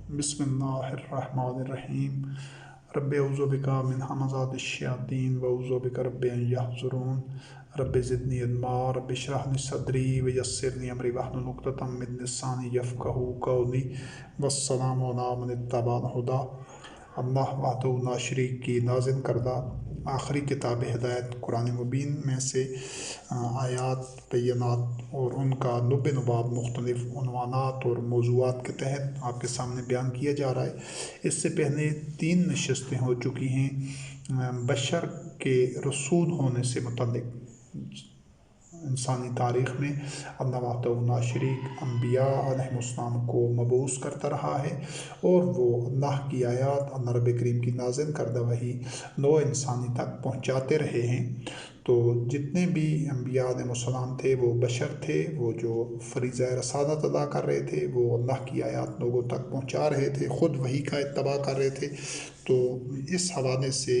بسم اللہ الرحمن الرحیم رب اعوذ بک من همزات الشیاطین واعوذ بک رب ان یحضرون رب زدنی علما رب اشرح لی صدری ویسر لی امری واحلل عقدۃ من لسانی یفقہوا قولی والسلام علی من اتبع الہدی۔ اللہ وحدہ لا شریک کی نازل کردہ آخری کتاب ہدایت قرآن مبین میں سے آیات بینات اور ان کا نب نبات مختلف عنوانات اور موضوعات کے تحت آپ کے سامنے بیان کیا جا رہا ہے۔ اس سے پہلے 3 نشستیں ہو چکی ہیں بشر کے رسول ہونے سے متعلق۔ انسانی تاریخ میں اللہ وحدہ لا شریک انبیاء علیہ السلام کو مبعوث کرتا رہا ہے اور وہ اللہ کی آیات، اللہ رب کریم کی نازل کردہ وحی نوع انسانی تک پہنچاتے رہے ہیں۔ تو جتنے بھی انبیاء علیہ السلام تھے وہ بشر تھے، وہ جو فریضہ رسالت ادا کر رہے تھے، وہ اللہ کی آیات لوگوں تک پہنچا رہے تھے، خود وحی کا اتباع کر رہے تھے۔ تو اس حوالے سے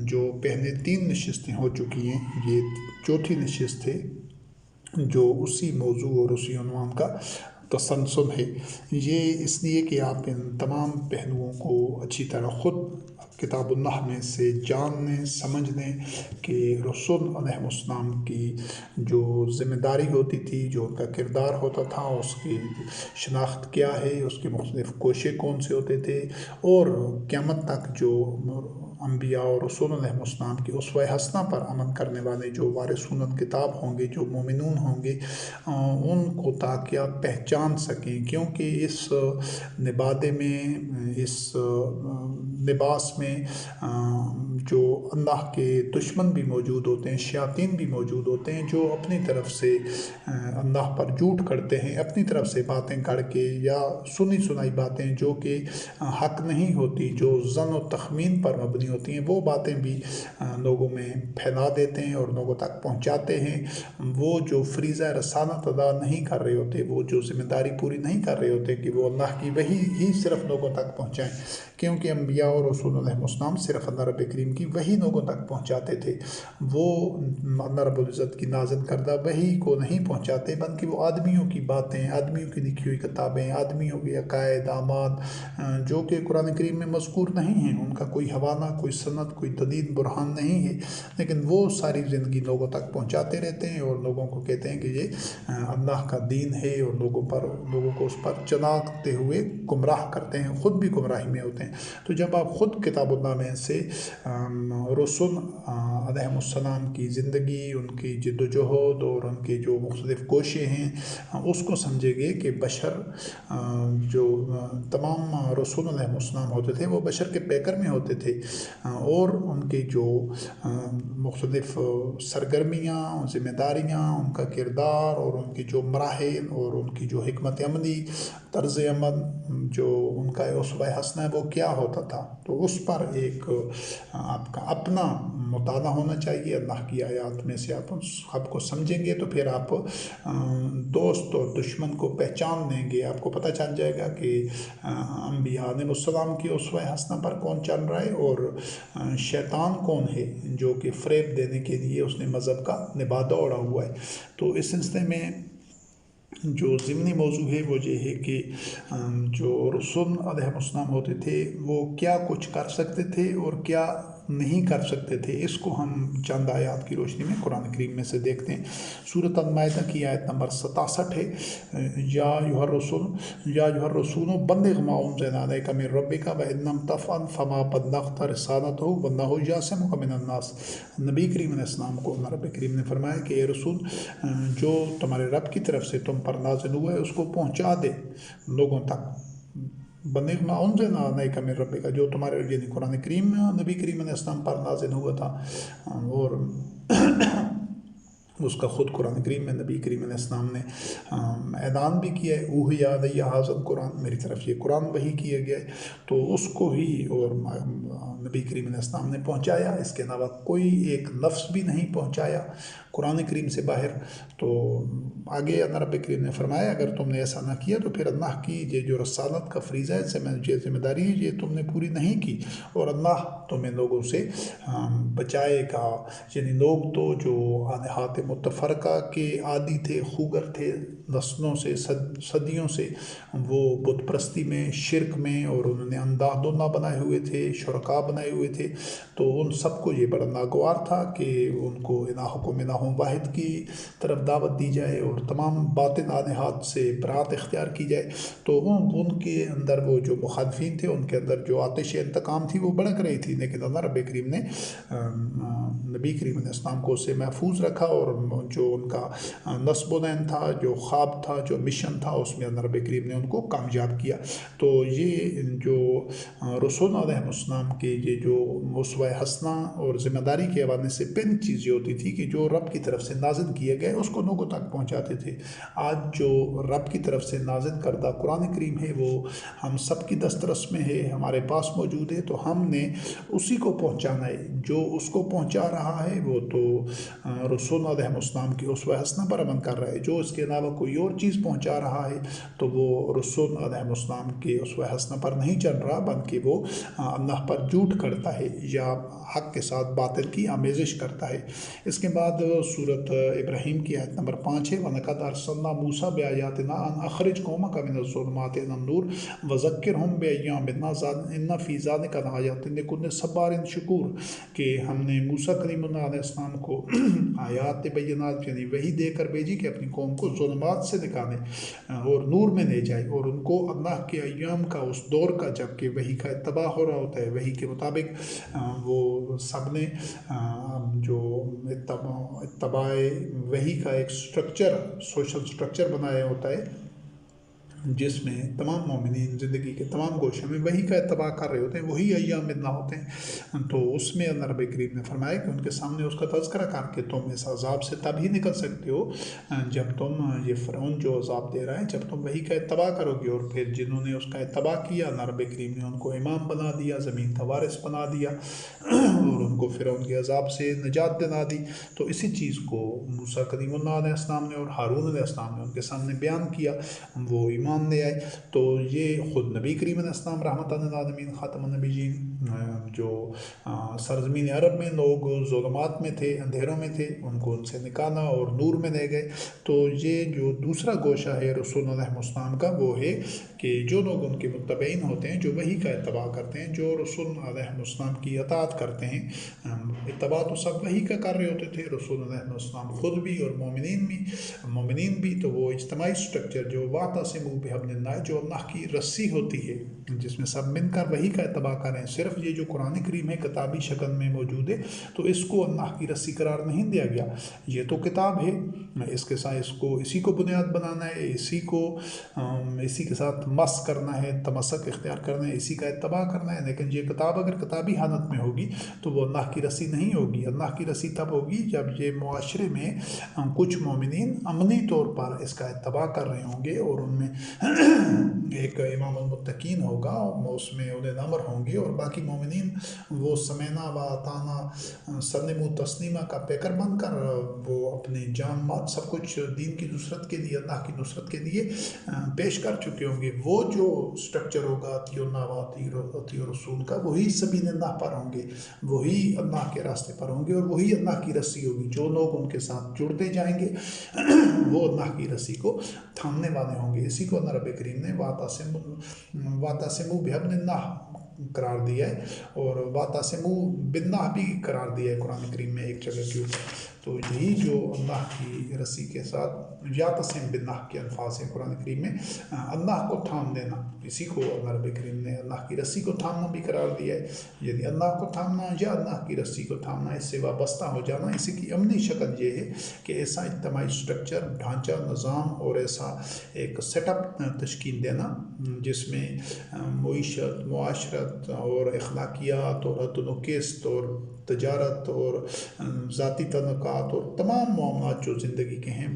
جو پہلے 3 نشستیں ہو چکی ہیں، یہ چوتھی نشست ہے جو اسی موضوع اور اسی عنوان کا تسلسل ہے۔ یہ اس لیے کہ آپ ان تمام پہلوؤں کو اچھی طرح خود کتاب اللہ میں سے جان لیں، سمجھ لیں کہ رسول علیہ السلام کی جو ذمہ داری ہوتی تھی، جو ان کا کردار ہوتا تھا، اس کی شناخت کیا ہے، اس کے مختلف کوشے کون سے ہوتے تھے، اور قیامت تک جو انبیاء اور رسول علیہ السلام کی اسوہ حسنہ پر عمل کرنے والے جو وارثون الکتاب ہوں گے، جو مومنون ہوں گے، ان کو تاکہ آپ پہچان سکیں، کیونکہ اس نبادے میں، اس لباس میں جو اللہ کے دشمن بھی موجود ہوتے ہیں، شیاطین بھی موجود ہوتے ہیں، جو اپنی طرف سے اللہ پر جھوٹ کرتے ہیں، اپنی طرف سے باتیں کر کے یا سنی سنائی باتیں جو کہ حق نہیں ہوتی، جو ظن و تخمین پر مبنی ہوتی ہیں، وہ باتیں بھی لوگوں میں پھیلا دیتے ہیں اور لوگوں تک پہنچاتے ہیں۔ وہ جو فریضہ رسالت ادا نہیں کر رہے ہوتے، وہ جو ذمہ داری پوری نہیں کر رہے ہوتے کہ وہ اللہ کی وحی ہی صرف لوگوں تک پہنچائیں، کیونکہ انبیاء اور رسول علیہ السلام صرف اللہ رب کریم کی وحی لوگوں تک پہنچاتے تھے۔ وہ اللہ رب العزت کی نازل کردہ وحی کو نہیں پہنچاتے، بلکہ وہ آدمیوں کی باتیں، آدمیوں کی لکھی ہوئی کتابیں، آدمیوں کے عقائد، اعمال جو کہ قرآن کریم میں مذکور نہیں ہیں، ان کا کوئی حوالہ، کوئی سند، کوئی دلیل برہان نہیں ہے، لیکن وہ ساری زندگی لوگوں تک پہنچاتے رہتے ہیں اور لوگوں کو کہتے ہیں کہ یہ اللہ کا دین ہے، اور لوگوں کو اس پر چلاتے ہوئے گمراہ کرتے ہیں، خود بھی گمراہی میں ہوتے ہیں۔ تو جب آپ خود کتاب اللہ میں سے رسول علیہ السلام کی زندگی، ان کی جد و جہد اور ان کے جو مختلف کوشے ہیں، اس کو سمجھیں گے کہ بشر جو تمام رسول علیہ السلام ہوتے تھے وہ بشر کے پیکر میں ہوتے تھے، اور ان کے جو مختلف سرگرمیاں، ذمہ داریاں، ان کا کردار اور ان کی جو مراحل اور ان کی جو حکمت عملی، طرز عمل، جو ان کا اسوہ حسنہ ہے، وہ کیا ہوتا تھا۔ تو اس پر ایک آپ کا اپنا مطالعہ ہونا چاہیے۔ اللہ کی آیات میں سے آپ سب کو سمجھیں گے تو پھر آپ دوست اور دشمن کو پہچان لیں گے، آپ کو پتہ چل جائے گا کہ انبیاء علیہ السلام کی اسوہ حسنہ پر کون چل رہا ہے اور شیطان کون ہے جو کہ فریب دینے کے لیے اس نے مذہب کا نبادہ اوڑھا ہوا ہے۔ تو اس سلسلے میں جو ضمنی موضوع ہے وہ یہ ہے کہ جو رسول علیہ السلام ہوتے تھے وہ کیا کچھ کر سکتے تھے اور کیا نہیں کر سکتے تھے، اس کو ہم چند آیات کی روشنی میں قرآن کریم میں سے دیکھتے ہیں۔ سورۃ المائدہ کی آیت نمبر 67 ہے، یا ایھا الرسول بلغ ما انزل الیک من ربک وان لم تفعل فما بلغت رسالتہ واللہ یعصمک من الناس۔ نبی کریم علیہ السلام کو اللہ رب کریم نے فرمایا کہ اے رسول، جو تمہارے رب کی طرف سے تم پر نازل ہوا ہے اس کو پہنچا دے لوگوں تک۔ بلغ ما انزل الیک من ربک، جو تمہارے یعنی قرآن کریم میں نبی کریم علیہ السلام پر نازل ہوا تھا، اور اس کا خود قرآن کریم میں نبی کریم علیہ السلام نے اعلان بھی کیا ہے، اوحی الی ھذا القرآن، میری طرف یہ قرآن وحی کیا گیا ہے، تو اس کو ہی اور نبی کریم علیہ السلام نے پہنچایا، اس کے علاوہ کوئی ایک لفظ بھی نہیں پہنچایا قرآن کریم سے باہر۔ تو آگے اللہ رب کریم نے فرمایا اگر تم نے ایسا نہ کیا تو پھر اللہ کی یہ جو رسالت کا فریضہ ہے، ذمہ داری ہے، یہ تم نے پوری نہیں کی، اور اللہ تمہیں لوگوں سے بچائے گا۔ یعنی لوگ تو جو حاتم متفرقہ کے عادی تھے، خوگر تھے نسلوں سے، صدیوں سے، وہ بت پرستی میں، شرک میں، اور انہوں نے انداز دھندہ بنائے ہوئے تھے، شرکاء بنائے ہوئے تھے، تو ان سب کو یہ بڑا ناگوار تھا کہ ان کو الہکم الہ واحد کی طرف دعوت دی جائے اور تمام باطل آلہات سے برات اختیار کی جائے۔ تو ان کے اندر وہ جو مخالفین تھے، ان کے اندر جو آتش انتقام تھی وہ بڑک رہی تھی، لیکن اللہ رب کریم نے نبی کریم علیہ السلام کو اس سے محفوظ رکھا، اور جو ان کا نصب العین تھا، جو خواب تھا، جو مشن تھا، اس میں اللہ رب کریم نے ان کو کامیاب کیا۔ تو یہ جو رسول علیہ السلام کے یہ جو اسوہ حسنہ اور ذمہ داری کے حوالے سے پہلی چیز یہ ہوتی تھی کہ جو رب کی طرف سے نازل کیے گئے اس کو لوگوں تک پہنچاتے تھے۔ آج جو رب کی طرف سے نازل کردہ قرآن کریم ہے وہ ہم سب کی دسترس میں ہے، ہمارے پاس موجود ہے، تو ہم نے اسی کو پہنچانا ہے۔ جو اس کو پہنچا رہا ہے وہ تو رسول علیہ السلام کی اسوہ حسنہ پر عمل کر رہا ہے، جو اس کے علاوہ کوئی اور چیز پہنچا رہا ہے تو وہ رسول علیہ السلام کے اسوہ حسنہ پر نہیں چل رہا، بلکہ وہ اللہ پر جھوٹ کرتا ہے یا حق کے ساتھ باطل کی آمیزش کرتا ہے۔ اس کے بعد سورۃ ابراہیم کی آیت نمبر 5 ہے، وَلَقَدْ أَرْسَلْنَا مُوسَىٰ بِآيَاتِنَا أَنْ أَخْرِجْ قَوْمَكَ مِنَ الظُّلُمَاتِ إِلَى النُّورِ وَذَكِّرْهُم بِأَيَّامِ اللَّهِ إِنَّ فِي ذَلِكَ لَآيَاتٍ لِكُلِّ صَبَّارٍ شَكُورٍ، کہ ہم نے موسیٰ کلیم اللہ علیہ السلام کو آیات بینات یعنی وحی دے کر بھیجی کہ اپنی قوم کو ظلمات سے نکالیں اور نور میں لے جائے، اور ان کو اللہ کے ایام کا، اس دور کا جب کہ وحی کا اتباع ہو رہا ہوتا ہے، وحی کے مطابق وہ سب نے جو اتباع وحی کا ایک سٹرکچر، سوشل سٹرکچر بنایا ہوتا ہے، جس میں تمام مومنین زندگی کے تمام گوشوں میں وہی کا اتباع کر رہے ہوتے ہیں، وہی ایام اللہ ہوتے ہیں۔ تو اس میں اللہ رب کریم نے فرمایا کہ ان کے سامنے اس کا تذکرہ کر کے تم اس عذاب سے تب ہی نکل سکتے ہو جب تم، یہ فرعون جو عذاب دے رہا ہے، جب تم وہی کا اتباع کرو گے۔ اور پھر جنہوں نے اس کا اتباع کیا، اللہ رب کریم نے ان کو امام بنا دیا، زمین کا وارث بنا دیا، اور ان کو فرعون کے عذاب سے نجات دلا دی۔ تو اسی چیز کو موسیٰ کلیم اللہ علیہ السلام نے اور ہارون علیہ السلام نے ان کے سامنے بیان کیا، وہ ایمان لے آئے۔ تو یہ خود نبی کریم علیہ السلام رحمۃ للعالمین خاتم النبیین، جو سرزمین عرب میں لوگ ظلمات میں تھے، اندھیروں میں تھے، ان کو ان سے نکالا اور نور میں لے گئے۔ تو یہ جو دوسرا گوشہ ہے رسول علیہ السلام کا، وہ ہے کہ جو لوگ ان کے متبعین ہوتے ہیں، جو وحی کا اتباع کرتے ہیں، جو رسول علیہ السلام کی اطاعت کرتے ہیں، اتباع تو سب وحی کا کر رہے ہوتے تھے، رسول علیہ السلام خود بھی اور مومنین بھی، تو وہ اجتماعی سٹرکچر جو وَاعْتَصِمُوا بِحَبْلِ اللَّهِ، جو اللہ کی رسی ہوتی ہے، جس میں سب مل کر وحی کا اتباع کریں، صرف یہ جو قرآن کریم ہے کتابی شکل میں موجود ہے، تو اس کو اللہ کی رسی قرار نہیں دیا گیا۔ یہ تو کتاب ہے، اس کے ساتھ اسی کو بنیاد بنانا ہے، اسی کے ساتھ مس کرنا ہے، تمسک اختیار کرنا ہے، اسی کا اتباع کرنا ہے، لیکن یہ کتاب اگر کتابی حالت میں ہوگی تو وہ اللہ کی رسی نہیں ہوگی۔ اللہ کی رسی تب ہوگی جب یہ معاشرے میں کچھ مومنین عملی طور پر اس کا اتباع کر رہے ہوں گے، اور ان میں ایک امام المتقین ہوگا، اس میں اولے الامر ہوں گے، اور باقی مومنین وہ سمینا و اطاعنا سلم و تسلیمہ کا پیکر بن کر وہ اپنے جان مال سب کچھ دین کی نصرت کے لیے، اللہ کی نصرت کے لیے پیش کر چکے ہوں گے۔ وہ جو سٹرکچر ہوگا اطیعوا اللہ و اطیعوا الرسول کا، وہی سبیل اللہ پر ہوں گے، وہی اللہ کے راستے پر ہوں گے، اور وہی اللہ کی رسی ہوگی۔ جو لوگ ان کے ساتھ جڑتے جائیں گے وہ اللہ کی رسی کو تھامنے والے ہوں گے۔ اسی کو اللہ رب کریم نے وَاعْتَصِمُوا بِحَبْلِ اللَّهِ قرار دیا ہے، اور وَاعْتَصِمُوا بِاللَّهِ بھی قرار دیا ہے قرآن کریم میں ایک جگہ کے اوپر۔ تو یہی جو اللہ کی رسی کے ساتھ یعتصم باللہ کے الفاظ ہیں قرآن کریم میں، اللہ کو تھام دینا، اسی کو اللہ رب کریم نے اللہ کی رسی کو تھامنا بھی قرار دیا ہے۔ یعنی اللہ کو تھامنا یا اللہ کی رسی کو تھامنا، اس سے وابستہ ہو جانا، اسی کی عملی شکل یہ ہے کہ ایسا اجتماعی سٹرکچر، ڈھانچہ، نظام اور ایسا ایک سیٹ اپ تشکیل دینا جس میں معیشت، معاشرت اور اخلاقیات اور عدل و قسط اور تجارت اور ذاتی تعلقات اور تمام معاملات جو زندگی کے ہیں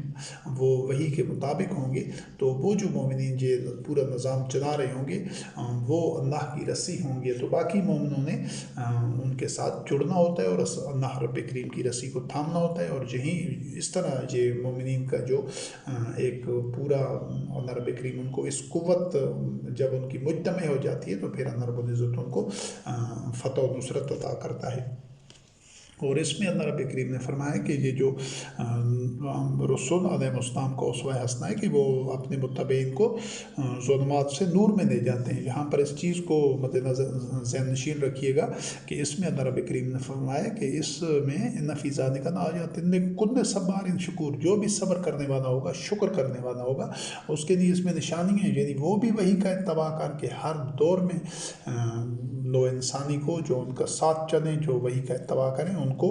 وہ وحی کے مطابق ہوں گے۔ تو وہ جو مومنین یہ پورا نظام چلا رہے ہوں گے وہ اللہ کی رسی ہوں گے، تو باقی مومنوں نے ان کے ساتھ جڑنا ہوتا ہے اور اللہ رب کریم کی رسی کو تھامنا ہوتا ہے۔ اور یہی اس طرح یہ مومنین کا جو ایک پورا اللہ رب کریم ان کو اس قوت جب ان کی مجتمع ہو جاتی ہے تو پھر اللہ رب العزت ان کو فتح و نصرت عطا کرتا ہے۔ اور اس میں اللہ رب کریم نے فرمایا کہ یہ جو رسول علیہ السلام کو اسوہ حسنہ ہے کہ وہ اپنے متبعین کو ظلمات سے نور میں لے جاتے ہیں۔ یہاں پر اس چیز کو مد نظر ذہن نشین رکھیے گا کہ اس میں اللہ رب کریم نے فرمایا کہ اس میں ان فی ذالک لآیات لکل صبار شکور، جو بھی صبر کرنے والا ہوگا، شکر کرنے والا ہوگا، اس کے لیے اس میں نشانی ہے، یعنی وہ بھی وہی کا اتباع کر کے ہر دور میں نو انسانی کو جو ان کا ساتھ چلیں، جو وہی کا اتباع کریں، ان کو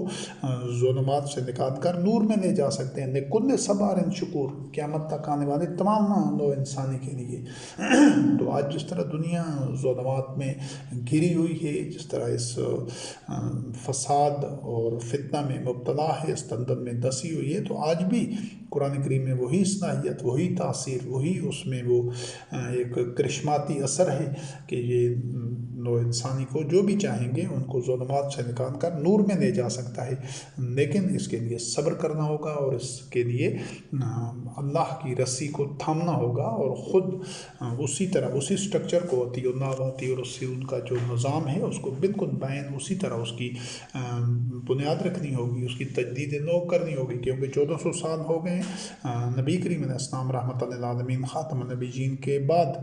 ظلمات سے نکال کر نور میں لے جا سکتے ہیں۔ لکل صبار شکور، قیامت تک آنے والے تمام نو انسانی کے لیے۔ تو آج جس طرح دنیا ظلمات میں گھری ہوئی ہے، جس طرح اس فساد اور فتنہ میں مبتلا ہے، اس دلدل میں دسی ہوئی ہے، تو آج بھی قرآن کریم میں وہی صلاحیت، وہی تاثیر، وہی اس میں وہ ایک کرشماتی اثر ہے کہ یہ نو انسانی کو جو بھی چاہیں گے ان کو ظلمات سے نکال کر نور میں لے جا سکتا ہے، لیکن اس کے لیے صبر کرنا ہوگا، اور اس کے لیے اللہ کی رسی کو تھامنا ہوگا، اور خود اسی طرح اسی سٹرکچر کو اطیعوا اللہ و اطیعوا الرسول کا جو نظام ہے اس کو بالکل بین اسی طرح اس کی بنیاد رکھنی ہوگی، اس کی تجدید نو کرنی ہوگی، کیونکہ 1400 سال ہو گئے نبی کریم علیہ السلام رحمۃ للعالمین خاتم النبیین کے بعد۔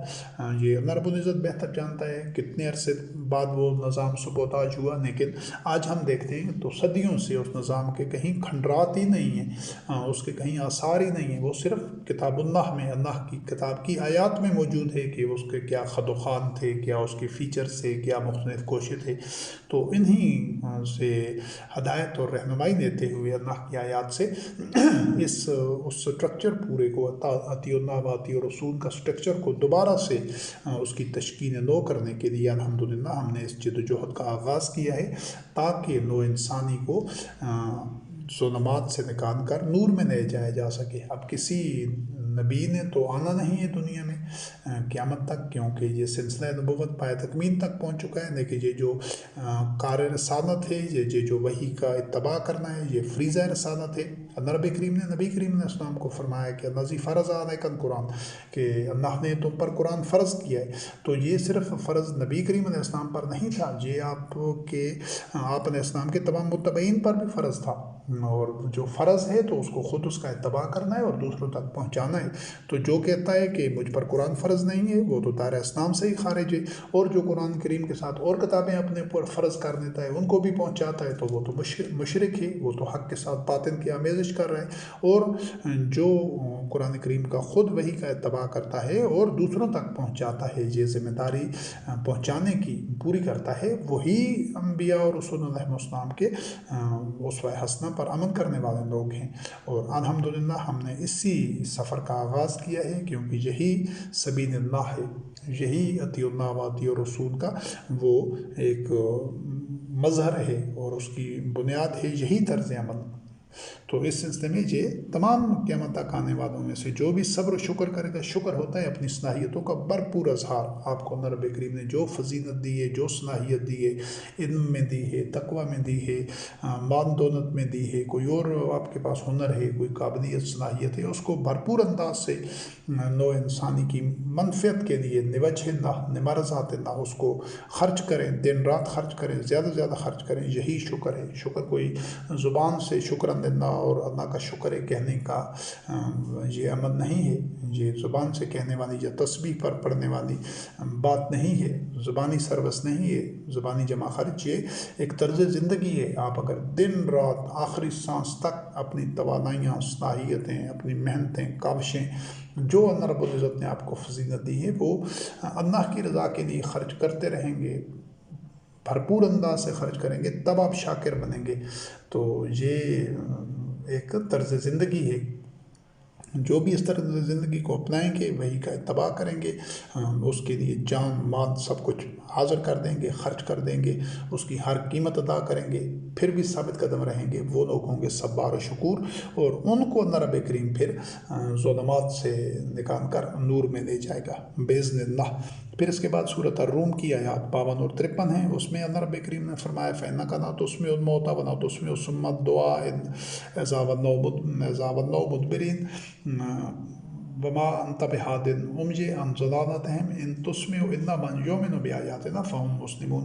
یہ اللہ رب العزت بہتر جانتا ہے کتنے عرصے بعد وہ نظام سبوتاج ہوا، لیکن آج ہم دیکھتے ہیں تو صدیوں سے اس نظام کے کہیں کھنڈرات ہی نہیں ہیں، اس کے کہیں آثار ہی نہیں ہیں، وہ صرف کتاب اللہ میں، اللہ کی کتاب کی آیات میں موجود ہے کہ اس کے کیا خد و خان تھے، کیا اس کے فیچرز تھے، کیا مختلف کوشش تھے۔ تو انہی سے ہدایت اور رہنمائی دیتے ہوئے اللہ کی آیات سے اس سٹرکچر پورے کو اطیعوا اللہ و اطیعوا الرسول کا سٹرکچر کو دوبارہ سے اس کی تشکیل نو کرنے کے لیے الحمدللہ ہم نے اس جد و جہد کا آغاز کیا ہے، تاکہ نو انسانی کو ظلمات سے نکال کر نور میں لے جایا جا سکے۔ اب کسی نبی نے تو آنا نہیں ہے دنیا میں قیامت تک، کیونکہ یہ سلسلہ نبوت پائے تکمیل تک پہنچ چکا ہے، لیکن یہ جو کار رسالت ہے، یہ جو وحی کا اتباع کرنا ہے، یہ فریضہ رسالت ہے۔ اللہ رب کریم نے نبی کریم علیہ السلام کو فرمایا کہ الذی فرض علیک القرآن، کہ اللہ نے تم پر قرآن فرض کیا ہے، تو یہ صرف فرض نبی کریم علیہ السلام پر نہیں تھا، یہ آپ علیہ السلام کے تمام متبعین پر بھی فرض تھا، اور جو فرض ہے تو اس کو خود اس کا اتباع کرنا ہے اور دوسروں تک پہنچانا ہے۔ تو جو کہتا ہے کہ مجھ پر قرآن فرض نہیں ہے وہ تو دائرہ اسلام سے ہی خارج ہے، اور جو قرآن کریم کے ساتھ اور کتابیں اپنے پر فرض کر دیتا ہے ان کو بھی پہنچاتا ہے، تو وہ تو مشرک ہے، وہ تو حق کے ساتھ باطل کی آمیزش کر رہے ہیں۔ اور جو قرآن کریم کا خود وحی کا اتباع کرتا ہے اور دوسروں تک پہنچاتا ہے، یہ ذمہ داری پہنچانے کی پوری کرتا ہے، وہی انبیاء اور رسول علیہ السلام کے اسوہ حسنہ پر عمل کرنے والے لوگ ہیں۔ اور الحمدللہ ہم نے اسی سفر کا آغاز کیا ہے، کیونکہ یہی سبیل اللہ ہے، یہی اطیعوا اللہ و اطیعوا الرسول کا وہ ایک مظہر ہے اور اس کی بنیاد ہے یہی طرز عمل۔ تو اس سلسلے میں یہ تمام قیامت تک آنے والوں میں سے جو بھی صبر و شکر کرے گا، شکر ہوتا ہے اپنی صلاحیتوں کا بھرپور اظہار۔ آپ کو اللہ رب کریم نے جو فضیلت دی ہے، جو صلاحیت دی ہے، علم میں دی ہے، تقوی میں دی ہے، مال دولت میں دی ہے، کوئی اور آپ کے پاس ہنر ہے، کوئی قابلیت صلاحیت ہے، اس کو بھرپور انداز سے نو انسانی کی منفعت کے لیے لوجہ اللہ، لمرضات اللہ اس کو خرچ کریں، دن رات خرچ کریں، زیادہ سے زیادہ خرچ کریں، یہی شکر ہے۔ شکر کوئی زبان سے شکر اللہ اور اللہ کا شکر ہے کہنے کا یہ عمل نہیں ہے، یہ زبان سے کہنے والی یا تسبیح پر پڑھنے والی بات نہیں ہے، زبانی سروس نہیں ہے، زبانی جمع خرچ، یہ ایک طرز زندگی ہے۔ آپ اگر دن رات آخری سانس تک اپنی توانائیاں، صلاحیتیں، اپنی محنتیں، کاوشیں جو اللہ رب العزت نے آپ کو فضیلت دی ہے وہ اللہ کی رضا کے لیے خرچ کرتے رہیں گے، بھرپور انداز سے خرچ کریں گے، تب آپ شاکر بنیں گے۔ تو یہ ایک طرز زندگی ہے، جو بھی اس طرز زندگی کو اپنائیں گے، وہی کا اتباع کریں گے، اس کے لیے جان مال سب کچھ حاضر کر دیں گے، خرچ کر دیں گے، اس کی ہر قیمت ادا کریں گے، پھر بھی ثابت قدم رہیں گے، وہ لوگ ہوں گے صبار و شکور، اور ان کو اللہ رب کریم پھر ظلمات سے نکال کر نور میں لے جائے گا باذن اللہ۔ پھر اس کے بعد سورۃ الروم کی آیات 52 اور 53 ہیں، اس میں اللہ رب کریم نے فرمایا فَإِنَّكَ لَا تُسْمِعُ الْمَوْتَىٰ وَلَا تُسْمِعُ الصُّمَّ الدُّعَاءَ إِذْ وَلَّوْا مُدْبِرِينَ۔ وما انت بہادن امج عن ضلالتہم ان تسمع الا من یؤمن بآیاتنا فہم مسلمون،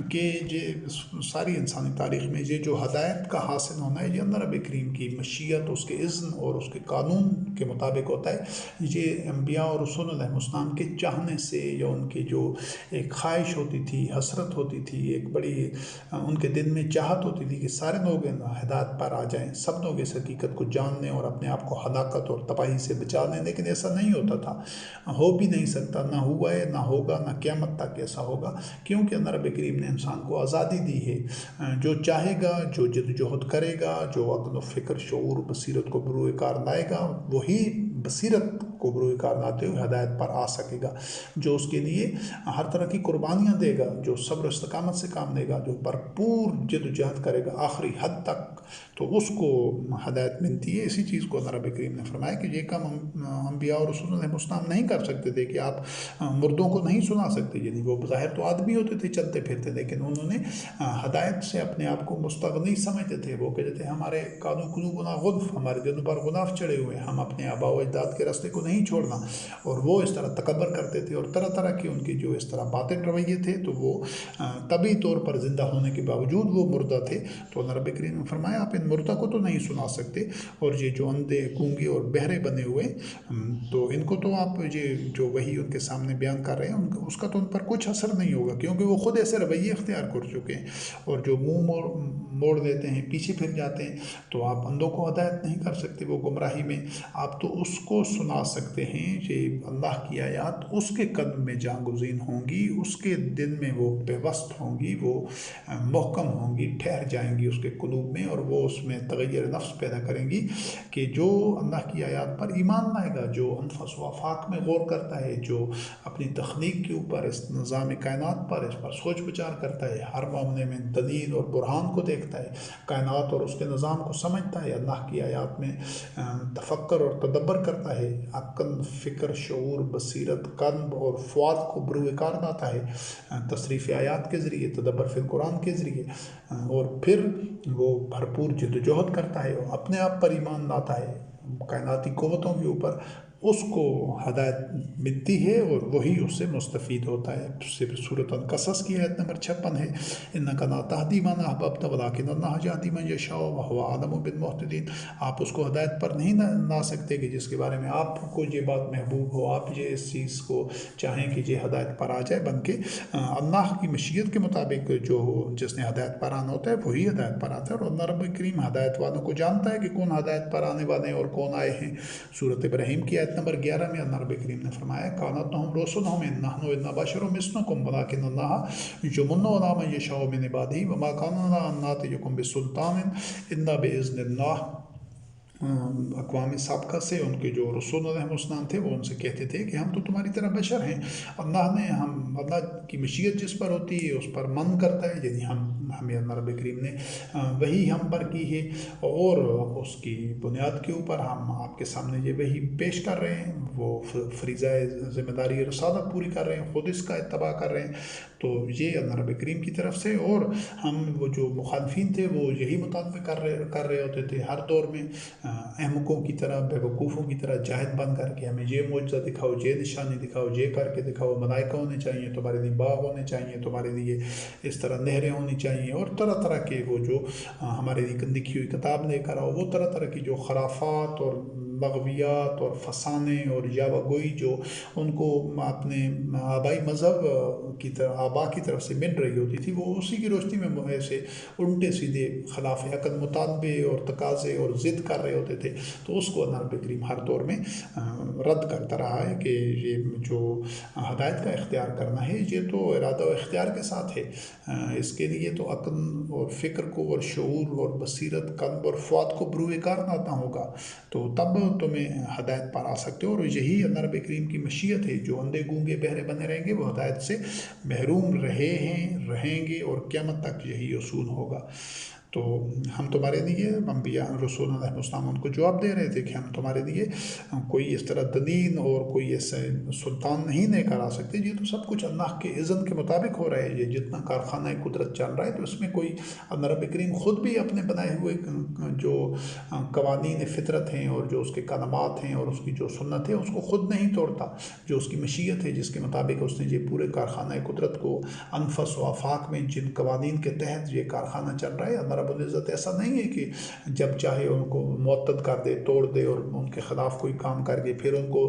کہ یہ ساری انسانی تاریخ میں یہ جو ہدایت کا حاصل ہونا ہے یہ اللہ رب کریم کی مشیت، اس کے اذن اور اس کے قانون کے مطابق ہوتا ہے۔ یہ انبیاء اور رسول علیہ السلام کے چاہنے سے یا ان کی جو ایک خواہش ہوتی تھی، حسرت ہوتی تھی، ایک بڑی ان کے دل میں چاہت ہوتی تھی کہ سارے لوگ ہدایت پر آ جائیں، سب لوگ اس حقیقت کو جان لیں اور اپنے آپ کو ہلاکت اور تباہی سے بچا لیں، لیکن ایسا نہیں ہوتا تھا، ہو بھی نہیں سکتا، نہ ہوا ہے، نہ ہوگا، نہ قیامت تک ایسا ہوگا، کیونکہ اللہ رب کریم نے انسان کو آزادی دی ہے۔ جو چاہے گا، جو جدوجہد کرے گا، جو عقل و فکر، شعور، بصیرت کو بروئے کار لائے گا، وہی بصیرت کو بروئے کار لاتے ہوئے ہدایت پر آ سکے گا۔ جو اس کے لیے ہر طرح کی قربانیاں دے گا، جو صبر و استقامت سے کام لے گا، جو بھرپور جدوجہد کرے گا آخری حد تک، تو اس کو ہدایت ملتی ہے۔ اسی چیز کو اللہ رب کریم نے فرمایا کہ یہ کام انبیاء اور رسول علیہ السلام نہیں کر سکتے تھے، کہ آپ مردوں کو نہیں سنا سکتے، یعنی وہ ظاہر تو آدمی ہوتے تھے، چلتے پھرتے، لیکن انہوں نے ہدایت سے اپنے آپ کو مستغنی سمجھتے تھے۔ وہ کہتے تھے ہمارے قانون قلوبنا غلف، ہمارے دلوں پر غلاف چڑھے ہوئے، ہم اپنے آباء و اجداد کے راستے کو نہیں چھوڑنا، اور وہ اس طرح تکبر کرتے تھے، اور طرح طرح کے ان کے جو اس طرح باطل رویے تھے، تو وہ طبی طور پر زندہ ہونے کے باوجود وہ مردہ تھے۔ تو اللہ رب کریم نے فرمایا آپ ان مردہ کو تو نہیں سنا سکتے، اور یہ جو اندھے، گونگے اور بہرے بنے ہوئے، تو ان کو تو آپ یہ جو وہی ان کے سامنے بیان کر رہے ہیں اس کا تو ان پر کچھ اثر نہیں ہوگا، کیونکہ وہ خود ایسے رویے اختیار کر چکے ہیں، اور جو منہ موڑ لیتے ہیں، پیچھے پھر جاتے ہیں، تو آپ اندھوں کو ہدایت نہیں کر سکتے وہ گمراہی میں، آپ تو اس کو سنا سکتے ہیں کہ اللہ کی آیات اس کے قلب میں جاگزین ہوں گی، اس کے دل میں وہ پیوست ہوں گی، وہ محکم ہوں گی، ٹھہر جائیں گی اس کے قلوب میں، اور وہ اس میں تغیر نفس پیدا کریں گی، کہ جو اللہ کی آیات پر ایمان لائے گا، جو انفس و آفاق میں غور کرتا ہے، جو اپنی تخلیق کے اوپر، اس نظام کائنات پر، اس پر سوچ بچار کرتا ہے، ہر معاملے میں دلیل اور برہان کو دیکھتا ہے، کائنات اور اس کے نظام کو سمجھتا ہے، اللہ کی آیات میں تفکر اور تدبر کرتا ہے، عقل، فکر، شعور، بصیرت، قلب اور فؤاد کو بروئے کار لاتا ہے تصریف آیات کے ذریعے، تدبر فی القرآن کے ذریعے، اور پھر وہ بھرپور جدوجہد کرتا ہے، اور اپنے آپ پر ایمان لاتا ہے، کائناتی قوتوں کے اوپر، اس کو ہدایت ملتی ہے، اور وہی اس سے مستفید ہوتا ہے۔ صرف سورۃ القصص کی آیت نمبر 56 ہے، اِنَّکَ لَا تَہْدِی مَنْ أَحْبَبْتَ وَلَٰکِنَّ اللَّهَ يَهْدِی مَن یَشَاءُ وَهُوَ أَعْلَمُ بِالْمُهْتَدِینَ۔ آپ اس کو ہدایت پر نہیں لا سکتے کہ جس کے بارے میں آپ کو یہ بات محبوب ہو، آپ یہ اس چیز کو چاہیں کہ یہ ہدایت پر آ جائے، بلکہ اللہ کی مشیت کے مطابق جو جس نے ہدایت پر آنا ہوتا ہے وہی ہدایت پر آتا ہے، اور اللہ رب کریم ہدایت والوں کو جانتا ہے کہ کون ہدایت پر آنے والے ہیں اور کون آئے ہیں۔ سورۃ ابراہیم کی آیت نمبر 11 میں اللہ رب کریم نے فرمایا کانت لهم رسلهم ان نحن الا بشر مثلكم ولكن الله يمن على من يشاء من عباده وما كان لنا ان ناتيكم بسلطان الا باذن الله۔ اقوام سابقہ سے ان کے جو رسول علیہ السلام تھے وہ ان سے کہتے تھے کہ ہم تو تمہاری طرح بشر ہیں، اللہ کی مشیت جس پر ہوتی ہے اس پر من کرتا ہے، یعنی ہمیں اللہ رب کریم نے وہی ہم پر کی ہے، اور اس کی بنیاد کے اوپر ہم آپ کے سامنے یہ وہی پیش کر رہے ہیں، وہ فریضہ ذمہ داری رسالت پوری کر رہے ہیں، خود اس کا اتباع کر رہے ہیں، تو یہ اللہ رب کریم کی طرف سے، اور ہم وہ جو مخالفین تھے وہ یہی مطالبہ کر رہے ہوتے تھے ہر دور میں، احمقوں کی طرح، بے وقوفوں کی طرح جاہد بن کر کے ہمیں یہ معجزہ دکھاؤ، یہ نشانی دکھاؤ، یہ کر کے دکھاؤ، ملائکہ ہونے چاہیے تمہارے لیے، باغ ہونے چاہیے تمہارے لیے، اس طرح نہریں ہونی چاہیے، اور طرح طرح کے وہ جو ہمارے لیے لکھی ہوئی کتاب لے کر آؤ، وہ طرح طرح کی جو خرافات اور لغویات اور فسانے اور یاوہ گوئی جو ان کو اپنے آبائی مذہب کی طرف، آبا کی طرف سے مل رہی ہوتی تھی، وہ اسی کی روشنی میں ایسے الٹے سیدھے خلاف عقل مطالبے اور تقاضے اور ضد کر رہے ہوتے تھے، تو اس کو اللہ رب کریم ہر دور میں رد کرتا رہا ہے کہ یہ جو ہدایت کا اختیار کرنا ہے یہ تو ارادہ و اختیار کے ساتھ ہے، اس کے لیے تو عقل اور فکر کو اور شعور اور بصیرت، قلب اور فؤاد کو بروئے کار لانا ہوگا، تو تب تمہیں ہدایت پر آ سکتے ہو، اور یہی اللہ رب کریم کی مشیت ہے، جو اندھے گونگے بہرے بنے رہیں گے وہ ہدایت سے محروم رہیں گے، اور قیامت تک یہی اصول ہوگا۔ تو ہم تمہارے لیے انبیاء رسول علیہ السلام ان کو جواب دے رہے تھے کہ ہم تمہارے لیے کوئی اس طرح دین اور کوئی ایسے سلطان نہیں لے کر آ سکتے، یہ تو سب کچھ اللہ کے اذن کے مطابق ہو رہا ہے، یہ جتنا کارخانہ قدرت چل رہا ہے تو اس میں کوئی اللہ رب کریم خود بھی اپنے بنائے ہوئے جو قوانین فطرت ہیں اور جو اس کے کلمات ہیں اور اس کی جو سنت ہے اس کو خود نہیں توڑتا، جو اس کی مشیت ہے جس کے مطابق اس نے یہ پورے کارخانہ قدرت کو انفس و آفاق میں جن قوانین کے تحت یہ کارخانہ چل رہا ہے، اللہ رب العزت ایسا نہیں ہے کہ جب چاہے ان کو معطل کر دے، توڑ دے اور ان کے خلاف کوئی کام کر کے پھر ان کو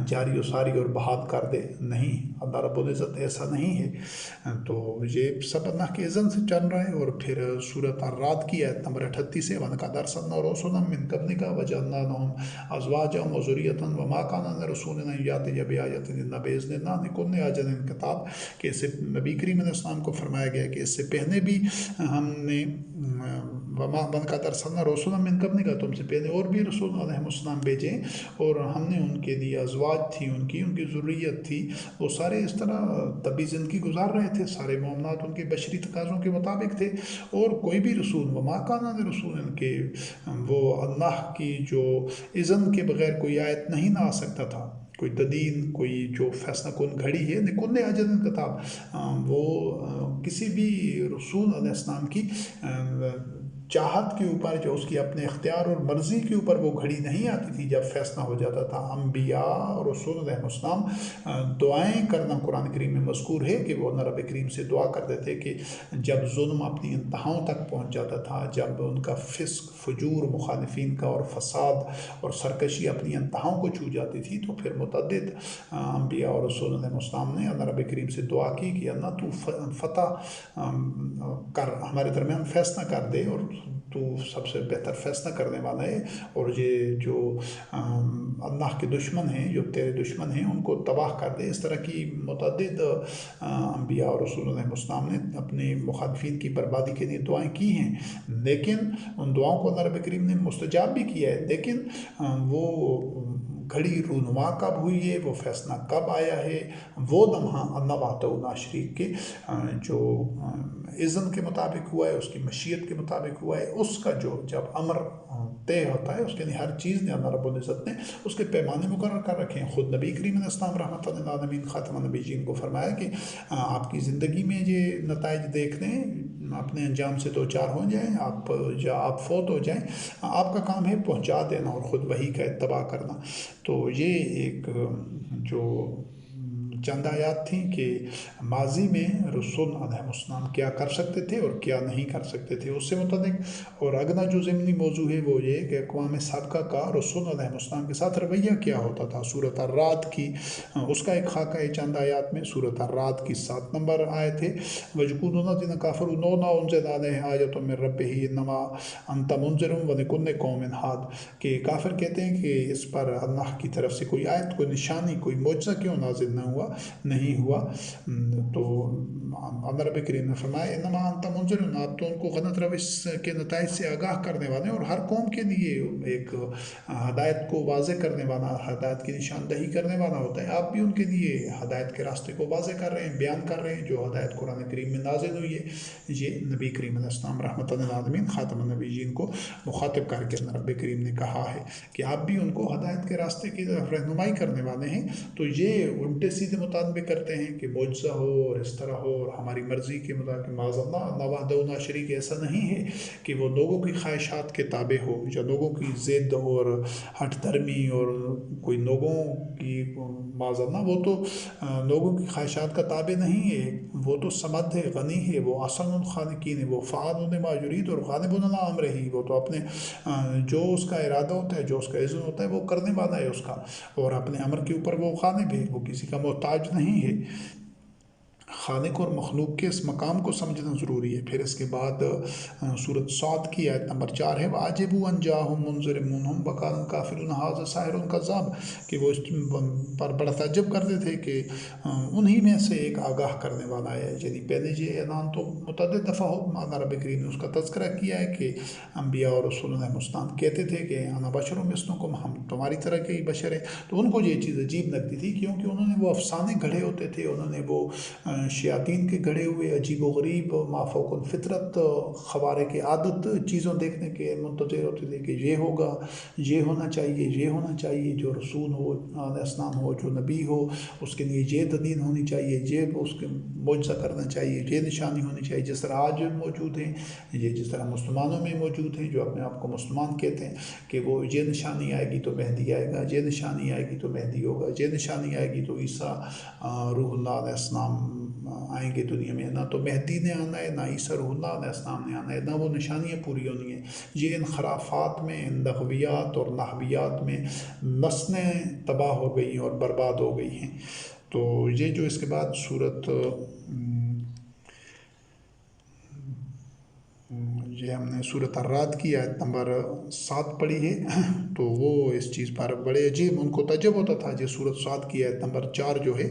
جاری و ساری اور بحال کر دے، نہیں، اللہ رب العزت ایسا نہیں ہے۔ تو یہ سب اللہ کے اذن سے چل رہا ہے۔ اور پھر سورۃ الرعد کی آیت نمبر 38 ہے، وَلَقَدْ أَرْسَلْنَا رُسُلًا مِّن قَبْلِكَ وَجَعَلْنَا لَهُمْ أَزْوَاجًا وَذُرِّيَّةً وَمَا كَانَ لِرَسُولٍ أَن يَأْتِيَ بِآيَةٍ إِلَّا بِإِذْنِ اللَّهِ لِكُلِّ أَجَلٍ كِتَابٌ، کہ اس سے نبی کریم علیہ السلام کو فرمایا گیا کہ اس سے پہلے بھی ہم نے وَلَقَدْ أَرْسَلْنَا رُسُلًا مِّن قَبْلِكَ، تم سے پہلے اور بھی رسول علیہ السلام بھیجے اور ہم نے ان کے لیے ازواج تھی، ان کی ذریت تھی، وہ سارے اس طرح طبی زندگی گزار رہے تھے، سارے معاملات ان کے بشری تقاضوں کے مطابق تھے، اور کوئی بھی رسول وَمَا كَانَ لِرَسُولٍ کہ وہ اللہ کی جو اذن کے بغیر کوئی آیت نہیں نہ آ سکتا تھا، کوئی تدین، کوئی جو فیصلہ کن گھڑی ہے، لِكُلِّ أَجَلٍ كِتَابٌ، وہ کسی بھی رسول علیہ السلام کی چاہت کے اوپر، جو اس کی اپنے اختیار اور مرضی کے اوپر وہ گھڑی نہیں آتی تھی جب فیصلہ ہو جاتا تھا۔ انبیاء اور رسول علیہ السلام دعائیں کرنا قرآن کریم میں مذکور ہے کہ وہ اللہ رب کریم سے دعا کرتے تھے کہ جب ظلم اپنی انتہاؤں تک پہنچ جاتا تھا، جب ان کا فسق، فجور، مخالفین کا اور فساد اور سرکشی اپنی انتہاؤں کو چھو جاتی تھی، تو پھر متعدد انبیاء اور رسول علیہ السلام نے اللہ رب کریم سے دعا کی کہ اللہ تو فتح کر، ہمارے درمیان فیصلہ کر دے، اور تو سب سے بہتر فیصلہ کرنے والا ہے، اور یہ جو اللہ کے دشمن ہیں، جو تیرے دشمن ہیں، ان کو تباہ کر دے۔ اس طرح کی متعدد انبیاء اور رسول علیہ السلام نے اپنے مخالفین کی بربادی کے لیے دعائیں کی ہیں، لیکن ان دعاؤں کو اللہ رب کریم نے مستجاب بھی کیا ہے، لیکن وہ گھڑی رونما کب ہوئی ہے، وہ فیصلہ کب آیا ہے، وہ لمحہ اللہ وحدہ لا شریک کے جو اذن کے مطابق ہوا ہے، اس کی مشیت کے مطابق ہوا ہے، اس کا جو جب امر طے ہوتا ہے، اس کے لیے ہر چیز نے اللہ رب العزت نے اس کے پیمانے مقرر کر رکھے ہیں۔ خود نبی کریم علیہ السلام رحمۃ للعالمین خاتم النبیین کو فرمایا کہ آپ کی زندگی میں یہ نتائج دیکھ لیں، اپنے انجام سے دو چار ہو جائیں، آپ فوت ہو جائیں، آپ کا کام ہے پہنچا دینا اور خود وحی کا اتباع کرنا۔ تو یہ ایک جو چند آیات تھیں کہ ماضی میں رسول علیہ السلام کیا کر سکتے تھے اور کیا نہیں کر سکتے تھے، اس سے متعلق۔ اور اگلا جو ضمنی موضوع ہے وہ یہ کہ اقوام سابقہ کا رسول علیہ السلام کے ساتھ رویہ کیا ہوتا تھا۔ سورۃ الرعد کی اس کا ایک خاکہ ہے چند آیات میں، سورۃ الرعد کی 7 نمبر آیت ہے، وَيَقُولُ الَّذِينَ كَفَرُوا لَوْلَا أُنزِلَ عَلَيْهِ آيَةٌ مِّن رَّبِّهِ إِنَّمَا أَنتَ مُنذِرٌ وَلِكُلِّ قَوْمٍ هَادٍ، کہ کافر کہتے ہیں کہ اس پر اللہ کی طرف سے کوئی آیت، کوئی نشانی، کوئی معجزہ کیوں نازل نہیں ہوا۔ تو اللہ رب کریم نے فرمایا انما انت منذر، آپ تو ان کو غلط روش کے نتائج سے آگاہ کرنے والے ہیں، اور ہر قوم کے لیے ایک ہدایت کو واضح کرنے والا، ہدایت کی نشاندہی کرنے والا ہوتا ہے۔ آپ بھی ان کے لیے ہدایت کے راستے کو واضح کر رہے ہیں، بیان کر رہے ہیں، جو ہدایت قرآن کریم میں نازل ہوئی ہے۔ یہ نبی کریم علیہ السلام رحمۃ للعالمین خاتم النبیین کو مخاطب کر کے اللہ رب کریم نے کہا ہے کہ آپ بھی ان کو ہدایت کے راستے کی رہنمائی کرنے والے ہیں۔ تو یہ الٹے سیدھے مطالبے کرتے ہیں کہ معجزہ ہو اور اس طرح ہو اور ہماری مرضی کے مطابق، معاذ اللہ وحدہ لا شریک، ایسا نہیں ہے کہ وہ لوگوں کی خواہشات کے تابع ہو، یا لوگوں کی ضد اور ہٹ دھرمی اور کوئی لوگوں کی، معاذ اللہ وہ تو لوگوں کی خواہشات کا تابع نہیں ہے، وہ تو صمد ہے، غنی ہے، وہ احسن الخالقین ہے، وہ فعال لما یرید اور غالب علی امرہ، وہ تو اپنے جو اس کا ارادہ ہوتا ہے، جو اس کا اذن ہوتا ہے، وہ کرنے والا ہے اس کا، اور اپنے امر کے اوپر وہ غالب ہے، وہ کسی کا محتاج نہیں ہے۔ خالق اور مخلوق کے اس مقام کو سمجھنا ضروری ہے۔ پھر اس کے بعد سورۃ صاد کی آیت نمبر 4 ہے، وَعَجِبُوا أَن جَاءَهُم مُنذِرٌ مِّنْهُمْ وَقَالَ الْكَافِرُونَ هَٰذَا سَاحِرٌ كَذَّابٌ، کہ وہ اس پر بڑا تعجب کرتے تھے کہ انہی میں سے ایک آگاہ کرنے والا ہے۔ یعنی پہلے یہ اعلان تو متعدد دفعہ اللہ رب کریم نے اس کا تذکرہ کیا ہے کہ انبیاء اور رسول علیہ السلام کہتے تھے کہ انا بشر مثلکم، ہم تمہاری طرح کے ہی بشر ہیں۔ تو ان کو یہ چیز عجیب لگتی تھی، کیونکہ انہوں نے وہ افسانے گھڑے ہوتے تھے، انہوں نے وہ شیاطین کے گھڑے ہوئے عجیب و غریب مافوق الفطرت خوارق عادت چیزوں دیکھنے کے منتظر ہوتے تھے کہ یہ ہوگا، یہ ہونا چاہیے، یہ ہونا چاہیے، جو رسول ہو علیہ السلام ہو، جو نبی ہو اس کے لیے یہ دلیل ہونی چاہیے، یہ اس کے معجزہ کرنا چاہیے، یہ نشانی ہونی چاہیے، جس طرح آج موجود ہیں، یہ جس طرح مسلمانوں میں موجود ہیں جو اپنے آپ کو مسلمان کہتے ہیں کہ وہ یہ نشانی آئے گی تو مہدی آئے گا، یہ نشانی آئے گی تو مہدی ہوگا، یہ نشانی آئے گی تو عیسیٰ روح اللہ علیہ السلام آئیں گے دنیا میں۔ نہ تو مہدی نے آنا ہے، نہ عیسیٰ روح اللہ علیہ السلام نے آنا ہے، نہ وہ نشانیاں پوری ہونی ہیں۔ یہ ان خرافات میں، ان لغویات اور نحویات میں نسلیں تباہ ہو گئی اور برباد ہو گئی ہیں۔ تو یہ جو اس کے بعد صورت یہ ہم نے صورت الرعد کی آیت نمبر 7 پڑھی ہے، تو وہ اس چیز پر بڑے عجیب ان کو تعجب ہوتا تھا۔ یہ صورت 7 کی آیت نمبر 4 جو ہے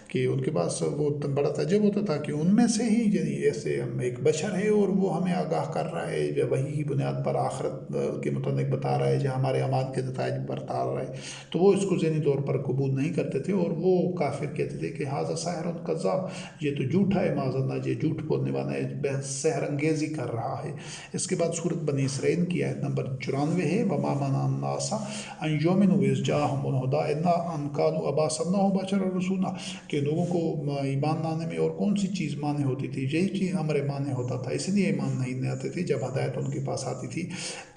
کہ ان کے پاس وہ بڑا تعجب ہوتا تھا کہ ان میں سے ہی یعنی ایسے ایک بشر ہے اور وہ ہمیں آگاہ کر رہا ہے، جو وحی کی بنیاد پر آخرت کے متعلق بتا رہا ہے، جو ہمارے اعمال کے نتائج بتا رہا ہے، تو وہ اس کو ذہنی طور پر قبول نہیں کرتے تھے اور وہ کافر کہتے تھے کہ ھذا ساحر کذاب، یہ تو جھوٹا ہے، معاذ اللہ یہ جھوٹ بولنے والا ہے، سحر انگیزی کر رہا ہے۔ اس کے بعد صورت بنی اسرائیل کی آیت نمبر 94 ہے، وَمَا مَنَعَ النَّاسَ أَن يُؤْمِنُوا إِذْ جَاءَهُمُ الْهُدَىٰ إِلَّا أَن قَالُوا أَبَعَثَ بَشَرًا رَسُولًا، کہ لوگوں کو ایمان لانے میں اور کون سی چیز مانے ہوتی تھی؟ یہی چیز امر مانے ہوتا تھا، اس لیے ایمان نہیں آتے تھے جب ہدایت ان کے پاس آتی تھی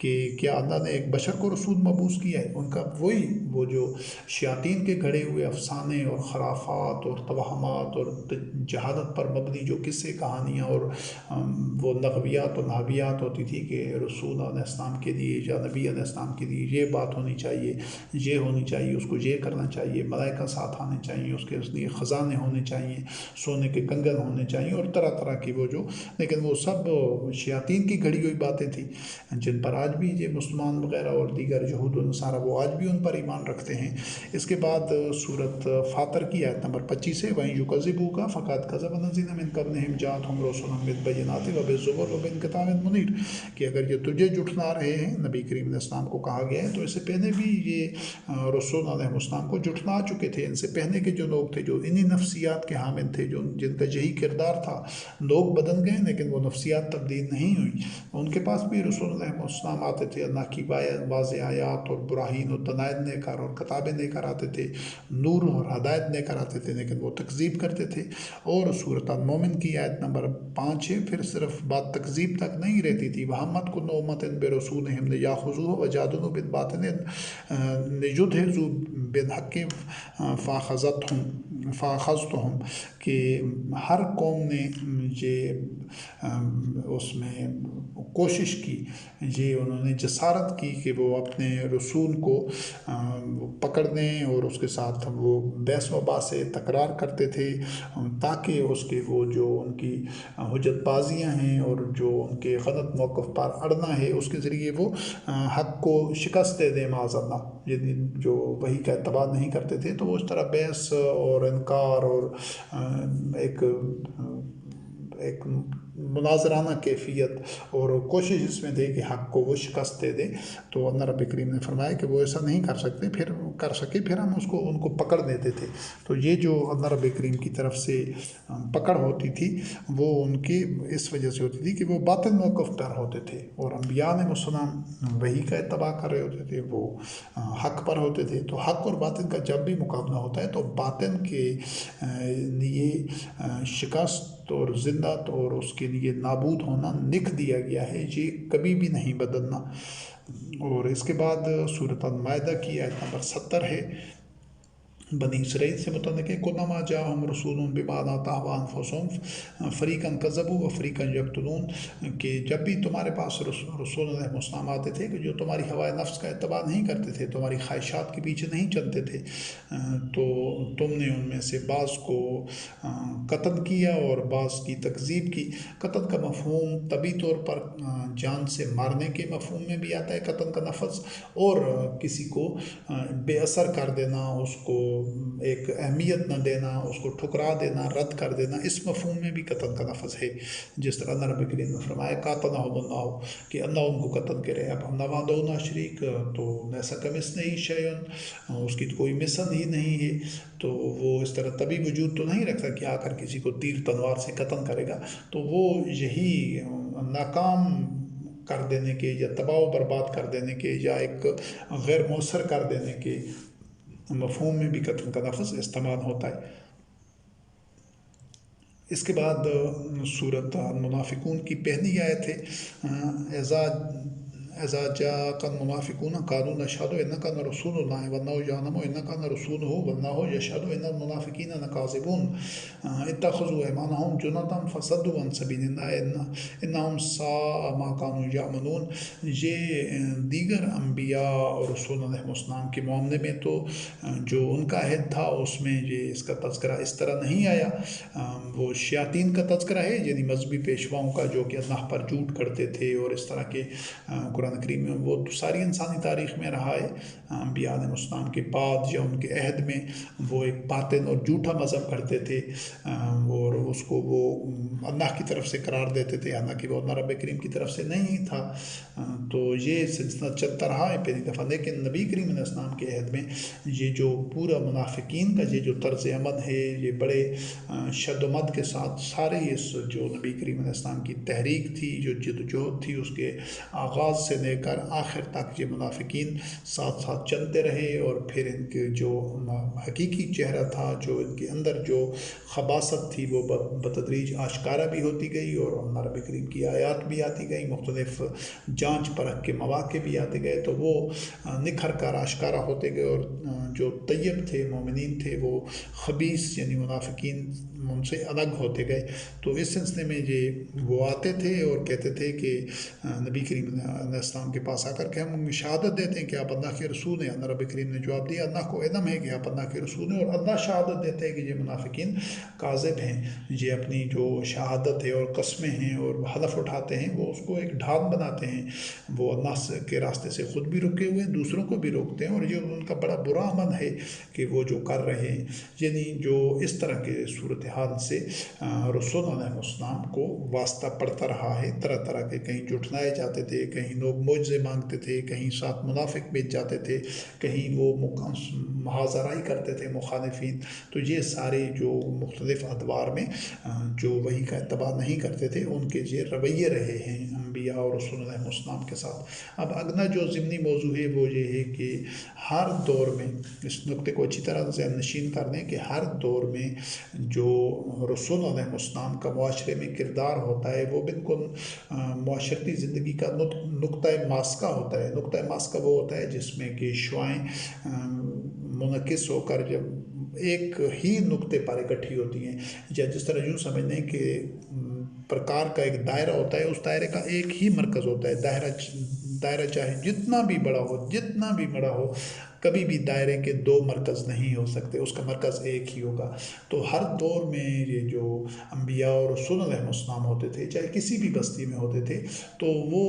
کہ کیا اللہ نے ایک بشر کو رسول مبعوث کیا ہے۔ ان کا وہ جو شیاطین کے گھڑے ہوئے افسانے اور خرافات اور توہمات اور جہالت پر مبنی جو قصے کہانیاں اور وہ لغویات اور نحویات ہوتی تھی کہ رسول علیہ السلام کے لیے یا نبی علیہ السلام کے لیے یہ بات ہونی چاہیے، یہ ہونی چاہیے، اس کو یہ کرنا چاہیے، ملائکہ ساتھ آنے چاہیے، اس کے لیے خزانے ہونے چاہیے، سونے کے کنگن ہونے چاہیے اور طرح طرح کی وہ جو، لیکن وہ سب شیاطین کی گھڑی ہوئی باتیں تھیں جن پر آج بھی یہ مسلمان وغیرہ اور دیگر یہود و نصارہ وہ آج بھی ان پر ایمان رکھتے ہیں۔ اس کے بعد صورت فاطر کی آیت نمبر 25 ہے، وَإِن يُكَذِّبُوكَ فَقَدْ كَذَّبَ الَّذِينَ مِن قَبْلِهِمْ جَاءَتْهُمْ رُسُلُهُم بِالْبَيِّنَاتِ وَبِالزُّبُرِ وَبِالْكِتَابِ الْمُنِيرِ، کہ اگر یہ تجھے جھٹلا رہے ہیں، نبی کریم علیہ السلام کو کہا گیا ہے، تو اس سے پہلے بھی یہ رسول علیہ السلام کو جھٹلا چکے تھے۔ ان سے پہلے کے جو لوگ تھے جو انہی نفسیات کے حامل تھے، جن کا یہی کردار تھا، لوگ بدل گئے لیکن وہ نفسیات تبدیل نہیں ہوئی۔ ان کے پاس بھی رسول علیہ السلام آتے تھے اللہ کی واضح آیات اور براہین اور دلائل لے کر اور کتابیں لے کر آتے تھے، نور اور ہدایت لے کر آتے تھے، لیکن وہ تکذیب کرتے تھے۔ اور صورت المومن کی آیت نمبر 5 ہے، پھر صرف بات تکذیب تک نہیں رہتی تھی، وَحَمَّتْ كُلُّ أُمَّةٍ بِرَسُولِهِمْ لِيَأْخُذُوهُ وَجَادَلُوا بِالْبَاطِلِ لِيُدْحِضُوا بِالْحَقِّ فَأَخَذْتُهُمْ، کہ ہر قوم نے یہ اس میں کوشش کی، یہ انہوں نے جسارت کی کہ وہ اپنے رسول کو پکڑ دیں اور اس کے ساتھ وہ بحث و بحث سے تکرار کرتے تھے تاکہ اس کے وہ جو ان کی حجت بازیاں ہیں اور جو ان کے غلط موقف پر اڑنا ہے اس کے ذریعے وہ حق کو شکست دے دیں معاذ اللہ۔ یعنی جو وحی کا اتباع نہیں کرتے تھے تو وہ اس طرح بحث اور انکار اور ایک مناظرانہ کیفیت اور کوشش اس میں دے کہ حق کو وہ شکست دے دے، تو اللہ رب کریم نے فرمایا کہ وہ ایسا نہیں کر سکتے، پھر ہم ان کو پکڑ دیتے تھے۔ تو یہ جو اللہ رب کریم کی طرف سے پکڑ ہوتی تھی وہ ان کی اس وجہ سے ہوتی تھی کہ وہ باطل موقف پر ہوتے تھے، اور انبیاء علیہ السلام وحی کا اتباع کر رہے ہوتے تھے، وہ حق پر ہوتے تھے۔ تو حق اور باطل کا جب بھی مقابلہ ہوتا ہے تو باطل کے لیے شکست اور ذلت اور اس کے لیے نابود ہونا لکھ دیا گیا ہے، یہ کبھی بھی نہیں بدلنا۔ اور اس کے بعد سورۃ المائدہ کی آیت نمبر 70 ہے، بنی اسرائیل سے متعلق ہے، کُلَّمَا جَاءَهُمْ رَسُولٌ بِمَا لَا تَهْوَىٰ أَنفُسُهُمْ فَرِيقًا كَذَّبُوا وَفَرِيقًا يَقْتُلُونَ، کہ جب بھی تمہارے پاس رسول علیہ السلام آتے تھے کہ جو تمہاری ہوائے نفس کا اتباع نہیں کرتے تھے، تمہاری خواہشات کے پیچھے نہیں چلتے تھے، تو تم نے ان میں سے بعض کو قتل کیا اور بعض کی تکذیب کی۔ قتل کا مفہوم طبی طور پر جان سے مارنے کے مفہوم میں بھی آتا ہے قتل کا لفظ، اور کسی کو بے اثر کر دینا، اس کو ایک اہمیت نہ دینا، اس کو ٹھکرا دینا، رد کر دینا، اس مفہوم میں بھی قتل کا لفظ ہے، جس طرح اللہ رب کریم نے فرمایا قاتلہم اللہ کہ اللہ ان کو قتل کرے۔ اب نوا دونا شریک تو ایسا کمس نہیں شیئن، اس کی تو کوئی مثل ہی نہیں ہے، تو وہ اس طرح طبی وجود تو نہیں رکھتا کہ آ کر کسی کو تیر تلوار سے قتل کرے گا، تو وہ یہی ناکام کر دینے کے یا تباہ و برباد کر دینے کے یا ایک غیر مؤثر کر دینے کے مفہوم میں بھی قتل کا لفظ استعمال ہوتا ہے۔ اس کے بعد سورۃ المنافقون کی پہلی آیت ہے اذا جاءك المنافقون قالوا نشهد انك لرسول الله والله يعلم انك لرسوله والله يشهد ان المنافقين لكاذبون اتخذوا ايمانهم جنة فصدوا عن سبيل الله انهم ساء ما كانوا يعملون۔ یہ دیگر انبیاء اور رسول علیہ السلام کے معاملے میں تو جو ان کا عہد تھا اس میں یہ اس کا تذکرہ اس طرح نہیں آیا، وہ شیاطین کا تذکرہ ہے، یعنی مذہبی پیشواؤں کا جو کہ اللہ پر جھوٹ کرتے تھے اور اس طرح کے قرآن کریم میں وہ تو ساری انسانی تاریخ میں رہا ہے، انبیاء علیہ السلام کے بعد یا ان کے عہد میں وہ ایک باطل اور جھوٹا مذہب کرتے تھے اور اس کو وہ اللہ کی طرف سے قرار دیتے تھے، حالانکہ وہ اللہ رب کریم کی طرف سے نہیں تھا۔ تو یہ سلسلہ چلتا رہا ہے پہلی دفعہ، لیکن نبی کریم علیہ السلام کے عہد میں یہ جو پورا منافقین کا یہ جو طرز عمل ہے، یہ بڑے شد و مد کے ساتھ سارے اس جو نبی کریم علیہ السلام کی تحریک تھی، جو جدوجہد تھی، اس کے آغاز سے لے کر آخر تک یہ منافقین ساتھ ساتھ چلتے رہے، اور پھر ان کے جو حقیقی چہرہ تھا، جو ان کے اندر جو خباثت تھی، وہ بتدریج آشکارا بھی ہوتی گئی، اور اللہ رب کریم کی آیات بھی آتی گئی، مختلف جانچ پرکھ کے مواقع بھی آتے گئے، تو وہ نکھر کر آشکارا ہوتے گئے، اور جو طیب تھے، مومنین تھے، وہ خبیث یعنی منافقین ان سے الگ ہوتے گئے۔ تو اس سلسلے میں یہ وہ آتے تھے اور کہتے تھے کہ نبی کریم علیہ السلام کے پاس آ کر کے ہم شہادت دیتے ہیں کہ آپ اللہ کے رسول ہیں۔ اللہ رب کریم نے جواب دیا اللہ کو علم ہے کہ آپ اللہ کے رسول ہیں، اور اللہ شہادت دیتے ہیں کہ یہ منافقین کاذب ہیں۔ یہ اپنی جو شہادت ہے اور قسمیں ہیں اور حلف اٹھاتے ہیں، وہ اس کو ایک ڈھال بناتے ہیں، وہ اللہ کے راستے سے خود بھی رکے ہوئے ہیں، دوسروں کو بھی روکتے ہیں، اور یہ ان کا بڑا برا عمل ہے کہ وہ جو کر رہے ہیں، یعنی جو اس طرح کے صورتحال سے رسول علیہ السلام کو واسطہ پڑتا رہا ہے، طرح طرح کے کہیں جھٹلائے جاتے تھے، کہیں لوگ معجزے مانگتے تھے، کہیں ساتھ منافق بیچ جاتے تھے، کہیں وہ محاذرائی کرتے تھے مخالفین۔ تو یہ سارے جو مختلف ادوار میں جو وحی کا اتباع نہیں کرتے تھے، ان کے یہ رویے رہے ہیں انبیاء اور رسول علیہ السلام کے ساتھ۔ اب اگلا جو ضمنی موضوع ہے وہ یہ ہے کہ ہر دور میں، اس نقطے کو اچھی طرح ذہن نشین کر لیں کہ ہر دور میں جو رسول علیہ السلام کا معاشرے میں کردار ہوتا ہے، وہ بالکل معاشرتی زندگی کا نقطۂ ماسکہ ہوتا ہے۔ نقطۂ ماسکہ وہ ہوتا ہے جس میں کہ شعائیں منعکس ہو کر جب ایک ہی نقطے پر اکٹھی ہوتی ہیں، یا جس طرح یوں سمجھ لیں کہ پرکار کا ایک دائرہ ہوتا ہے، اس دائرے کا ایک ہی مرکز ہوتا ہے۔ دائرہ چاہے جتنا بھی بڑا ہو، کبھی بھی دائرے کے دو مرکز نہیں ہو سکتے، اس کا مرکز ایک ہی ہوگا۔ تو ہر دور میں یہ جو انبیاء اور رسول علیہ السلام ہوتے تھے، چاہے کسی بھی بستی میں ہوتے تھے، تو وہ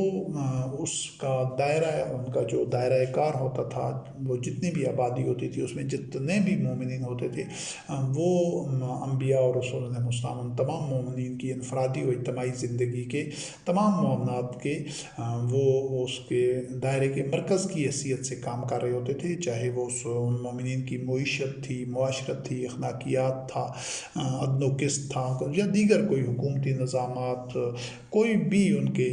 اس کا دائرہ، ان کا جو دائرہ کار ہوتا تھا، وہ جتنی بھی آبادی ہوتی تھی، اس میں جتنے بھی مومنین ہوتے تھے، وہ انبیاء اور رسول علیہ السلام ان تمام مومنین کی انفرادی و اجتماعی زندگی کے تمام معاملات کے وہ اس کے دائرے کے مرکز کی حیثیت سے کام کر رہے ہوتے تھے، چاہے وہ ان مومنین کی معیشت تھی، معاشرت تھی، اخلاقیات تھا، عدل و قسط تھا، یا دیگر کوئی حکومتی نظامات، کوئی بھی ان کے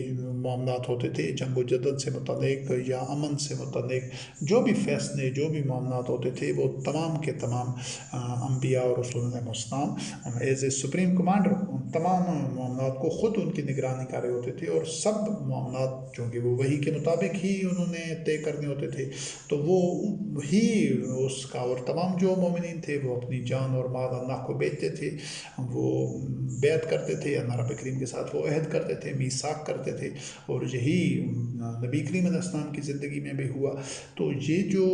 معاملات ہوتے تھے، جنگ و جدل سے متعلق یا امن سے متعلق جو بھی فیصلے، جو بھی معاملات ہوتے تھے، وہ تمام کے تمام انبیاء اور رسول علیہ السلام as a supreme commander in تمام معاملات کو خود ان کی نگرانی کر رہے ہوتے تھے، اور سب معاملات چونکہ وہ وحی کے مطابق ہی انہوں نے طے کرنے ہوتے تھے، تو وہ ہی اس کا، اور تمام جو مومنین تھے وہ اپنی جان اور مال اللہ کو بیچتے تھے، وہ بیعت کرتے تھے، اللہ رب کریم کے ساتھ وہ عہد کرتے تھے، میثاق کرتے تھے، اور یہی نبی کریم علیہ السلام کی زندگی میں بھی ہوا۔ تو یہ جو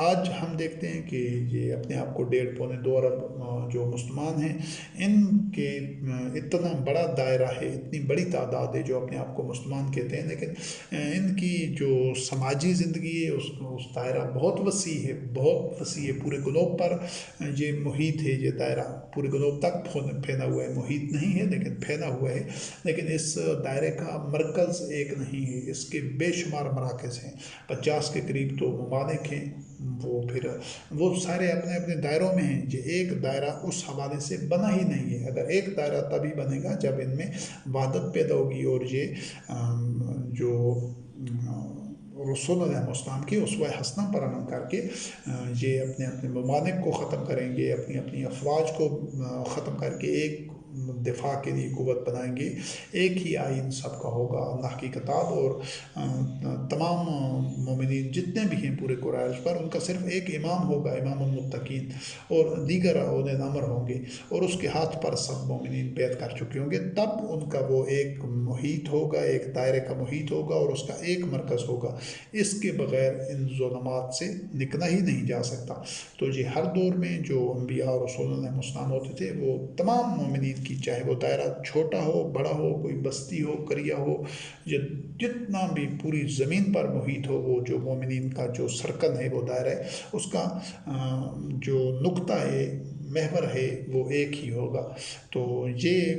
آج ہم دیکھتے ہیں کہ یہ اپنے آپ کو 1.5-2 ارب جو مسلمان ہیں، ان کے اتنا بڑا دائرہ ہے، اتنی بڑی تعداد ہے جو اپنے آپ کو مسلمان کہتے ہیں، لیکن ان کی جو سماجی زندگی ہے اس دائرہ بہت وسیع ہے، بہت وسیع ہے، پورے گلوب پر یہ محیط ہے، یہ دائرہ پورے گلوب تک پھیلا ہوا ہے، محیط نہیں ہے لیکن پھیلا ہوا ہے، لیکن اس دائرے کا مرکز ایک نہیں ہے، اس کے بے شمار مراکز ہیں، 50 کے قریب تو ممالک ہیں، وہ سارے اپنے اپنے دائروں میں ہیں، یہ ایک دائرہ اس حوالے سے بنا ہی نہیں ہے۔ اگر ایک دائرہ تبھی بنے گا جب ان میں وحدت پیدا ہوگی، اور یہ جو رسول علیہ السلام کی اسوہ حسنہ پر عمل کر کے یہ اپنے اپنے ممالک کو ختم کریں گے، اپنی اپنی افواج کو ختم کر کے ایک دفاع کے لیے قوت بنائیں گے، ایک ہی آئین سب کا ہوگا، اللہ کی کتاب، اور تمام مومنین جتنے بھی ہیں پورے قریش پر، ان کا صرف ایک امام ہوگا، امام المتقین، اور دیگر اولین امر ہوں گے، اور اس کے ہاتھ پر سب مومنین بیعت کر چکے ہوں گے، تب ان کا وہ ایک محیط ہوگا، ایک دائرے کا محیط ہوگا، اور اس کا ایک مرکز ہوگا۔ اس کے بغیر ان ظلمات سے نکلا ہی نہیں جا سکتا۔ تو یہ ہر دور میں جو انبیاء اور رسول علیہ السلام ہوتے تھے، وہ تمام مومنین کی، چاہے وہ دائرہ چھوٹا ہو، بڑا ہو، کوئی بستی ہو، قریہ ہو، یا جتنا بھی پوری زمین پر محیط ہو، وہ جو مومنین کا جو سرکل ہے، وہ دائرہ ہے، اس کا جو نقطہ ہے، محور ہے، وہ ایک ہی ہوگا۔ تو یہ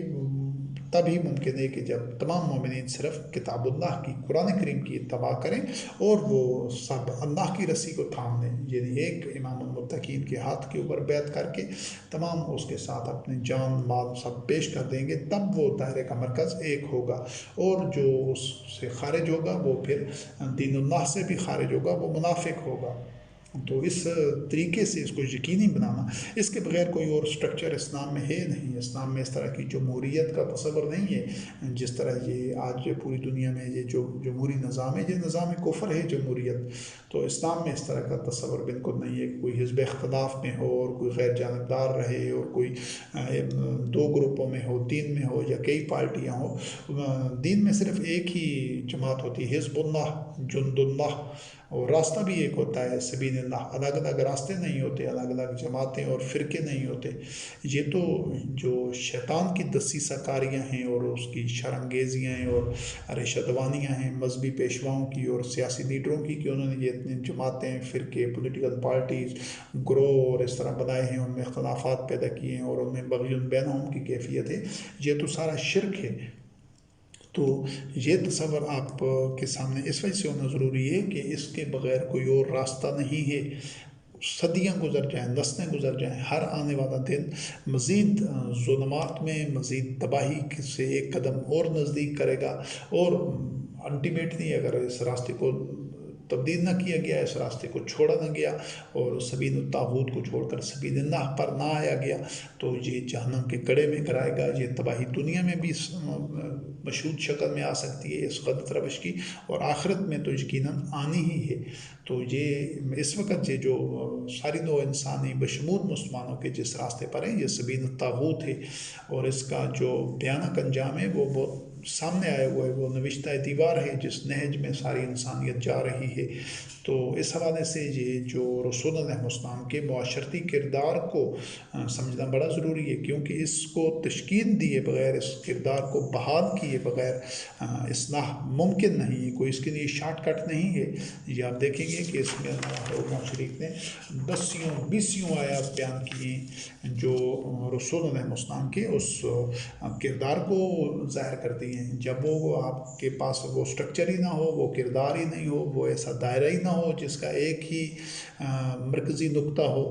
تبھی ممکن ہے کہ جب تمام مومنین صرف کتاب اللہ کی، قرآن کریم کی اتباع کریں، اور وہ سب اللہ کی رسی کو تھام لیں، یعنی ایک امام المتقین کے ہاتھ کے اوپر بیعت کر کے تمام اس کے ساتھ اپنے جان مال سب پیش کر دیں گے، تب وہ دائرے کا مرکز ایک ہوگا، اور جو اس سے خارج ہوگا وہ پھر دین اللہ سے بھی خارج ہوگا، وہ منافق ہوگا۔ تو اس طریقے سے اس کو یقینی بنانا، اس کے بغیر کوئی اور سٹرکچر اسلام میں ہے نہیں۔ اسلام میں اس طرح کی جمہوریت کا تصور نہیں ہے، جس طرح یہ آج پوری دنیا میں یہ جو جمہوری نظام ہے، یہ نظام کفر ہے جمہوریت۔ تو اسلام میں اس طرح کا تصور بالکل نہیں ہے کہ کوئی حزب اختلاف میں ہو، اور کوئی غیر جانبدار رہے، اور کوئی 2 گروپوں میں ہو، 3 میں ہو، یا کئی پارٹیاں ہوں۔ دین میں صرف ایک ہی جماعت ہوتی ہے، حزب اللہ، جند اللہ، اور راستہ بھی ایک ہوتا ہے، سبیل اللہ۔ الگ الگ راستے نہیں ہوتے، الگ الگ جماعتیں اور فرقے نہیں ہوتے۔ یہ تو جو شیطان کی دسیسہ کاریاں ہیں، اور اس کی شرانگیزیاں ہیں، اور ریشہ ہیں مذہبی پیشواؤں کی اور سیاسی لیڈروں کی، کہ انہوں نے یہ اتنی جماعتیں، فرقے، پولیٹیکل پارٹیز، گروہ اور اس طرح بنائے ہیں، ان میں اختلافات پیدا کیے ہیں، اور ان میں بغی بینہم کی کیفیت ہے۔ یہ تو سارا شرک ہے۔ تو یہ تصور آپ کے سامنے اس وجہ سے ہونا ضروری ہے کہ اس کے بغیر کوئی اور راستہ نہیں ہے۔ صدیاں گزر جائیں، نسلیں گزر جائیں، ہر آنے والا دن مزید ظلمات میں، مزید تباہی سے ایک قدم اور نزدیک کرے گا، اور الٹیمیٹلی اگر اس راستے کو تبدیل نہ کیا گیا، اس راستے کو چھوڑا نہ گیا، اور سبیل الطاغوت کو چھوڑ کر سبیل اللہ پر نہ آیا گیا، تو یہ جہنم کے گڑھے میں گرائے گا۔ یہ تباہی دنیا میں بھی مشہود شکل میں آ سکتی ہے اس غلط روش کی، اور آخرت میں تو یقیناً آنی ہی ہے۔ تو یہ اس وقت یہ جو ساری نوع انسانی بشمول مسلمانوں کے جس راستے پر ہیں، یہ سبیل الطاغوت ہے، اور اس کا جو بھیانک انجام ہے وہ بہت سامنے آیا ہوا ہے، وہ نوشتہ دیوار ہے جس نہج میں ساری انسانیت جا رہی ہے۔ تو اس حوالے سے یہ جو رسول علیہ السلام کے معاشرتی کردار کو سمجھنا بڑا ضروری ہے، کیونکہ اس کو تشکیل دیے بغیر، اس کردار کو بحال کیے بغیر اصلاح ممکن نہیں ہے، کوئی اس کے لیے شارٹ کٹ نہیں ہے۔ یہ آپ دیکھیں گے کہ اس میں اللہ شریف نے 10-20 آیات بیان کی ہیں جو رسول علیہ السلام کے اس کردار کو ظاہر کرتی ہیں۔ جب وہ آپ کے پاس وہ سٹرکچر ہی نہ ہو، وہ کردار ہی نہیں ہو، وہ ایسا دائرہ ہی نہ ہو جس کا ایک ہی مرکزی نقطہ ہو،